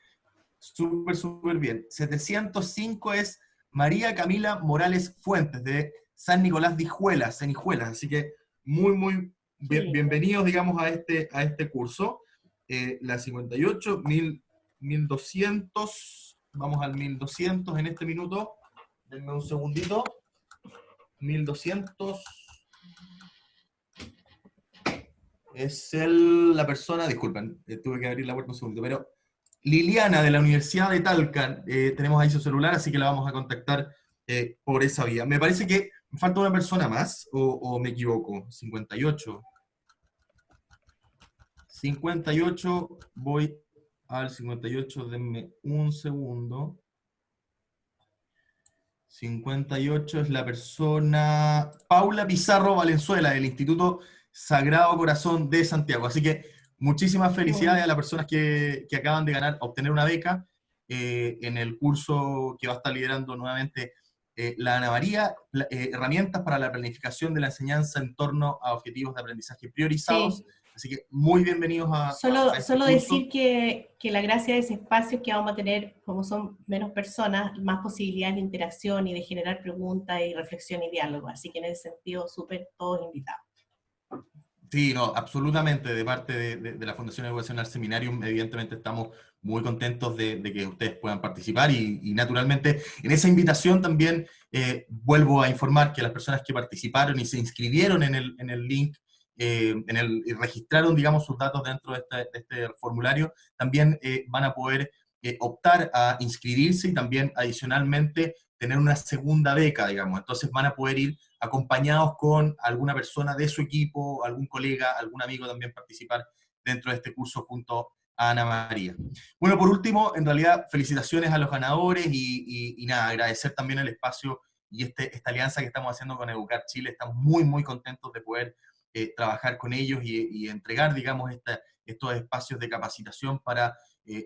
súper bien. 705 es María Camila Morales Fuentes, de San Nicolás de Hijuelas, en Hijuelas, así que muy bienvenidos, digamos, a este curso. La 58, 1200, vamos al 1200 en este minuto, denme un segundito. 1200 es la persona, disculpen, tuve que abrir la puerta un segundo, pero Liliana de la Universidad de Talca, tenemos ahí su celular, así que la vamos a contactar por esa vía. Me parece que me falta una persona más, o me equivoco, 58. 58, voy al 58, denme un segundo. 58 es la persona Paula Pizarro Valenzuela, del Instituto Sagrado Corazón de Santiago. Así que muchísimas felicidades a las personas que acaban de obtener una beca en el curso que va a estar liderando nuevamente la Ana María, herramientas para la planificación de la enseñanza en torno a objetivos de aprendizaje priorizados. Sí. Así que muy bienvenidos a este Solo curso. decir que la gracia de ese espacio es que vamos a tener, como son menos personas, más posibilidades de interacción y de generar preguntas y reflexión y diálogo. Así que en ese sentido, súper todos invitados. Sí, no, absolutamente, de parte de la Fundación Educacional Seminarium, evidentemente estamos muy contentos de que ustedes puedan participar y naturalmente en esa invitación también vuelvo a informar que las personas que participaron y se inscribieron en el link, y registraron, digamos, sus datos dentro de este formulario, también van a poder optar a inscribirse y también adicionalmente tener una segunda beca, digamos. Entonces van a poder ir acompañados con alguna persona de su equipo, algún colega, algún amigo también participar dentro de este curso junto a Ana María. Bueno, por último, en realidad, felicitaciones a los ganadores y nada, agradecer también el espacio y esta alianza que estamos haciendo con Educar Chile. Estamos muy, muy contentos de poder trabajar con ellos y entregar, digamos, estos espacios de capacitación para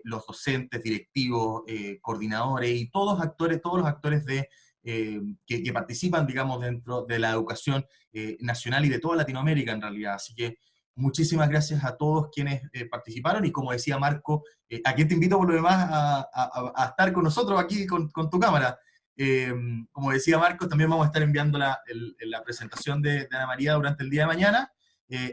los docentes, directivos, coordinadores y todos los actores que participan, digamos, dentro de la educación nacional y de toda Latinoamérica en realidad. Así que muchísimas gracias a todos quienes participaron y como decía Marco, a quien te invito por lo demás a estar con nosotros aquí con tu cámara. Como decía Marcos, también vamos a estar enviando la presentación de Ana María durante el día de mañana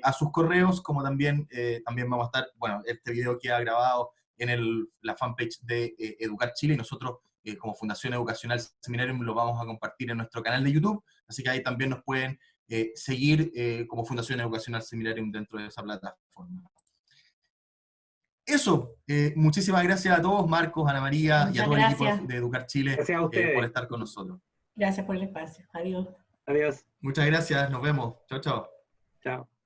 a sus correos, como también vamos a estar, bueno, este video queda grabado en la fanpage de Educar Chile y nosotros como Fundación Educacional Seminarium lo vamos a compartir en nuestro canal de YouTube, así que ahí también nos pueden seguir como Fundación Educacional Seminarium dentro de esa plataforma. Eso, muchísimas gracias a todos, Marcos, Ana María y a todo el equipo de Educar Chile por estar con nosotros. Gracias por el espacio. Adiós. Adiós. Muchas gracias, nos vemos. Chao, chao. Chao.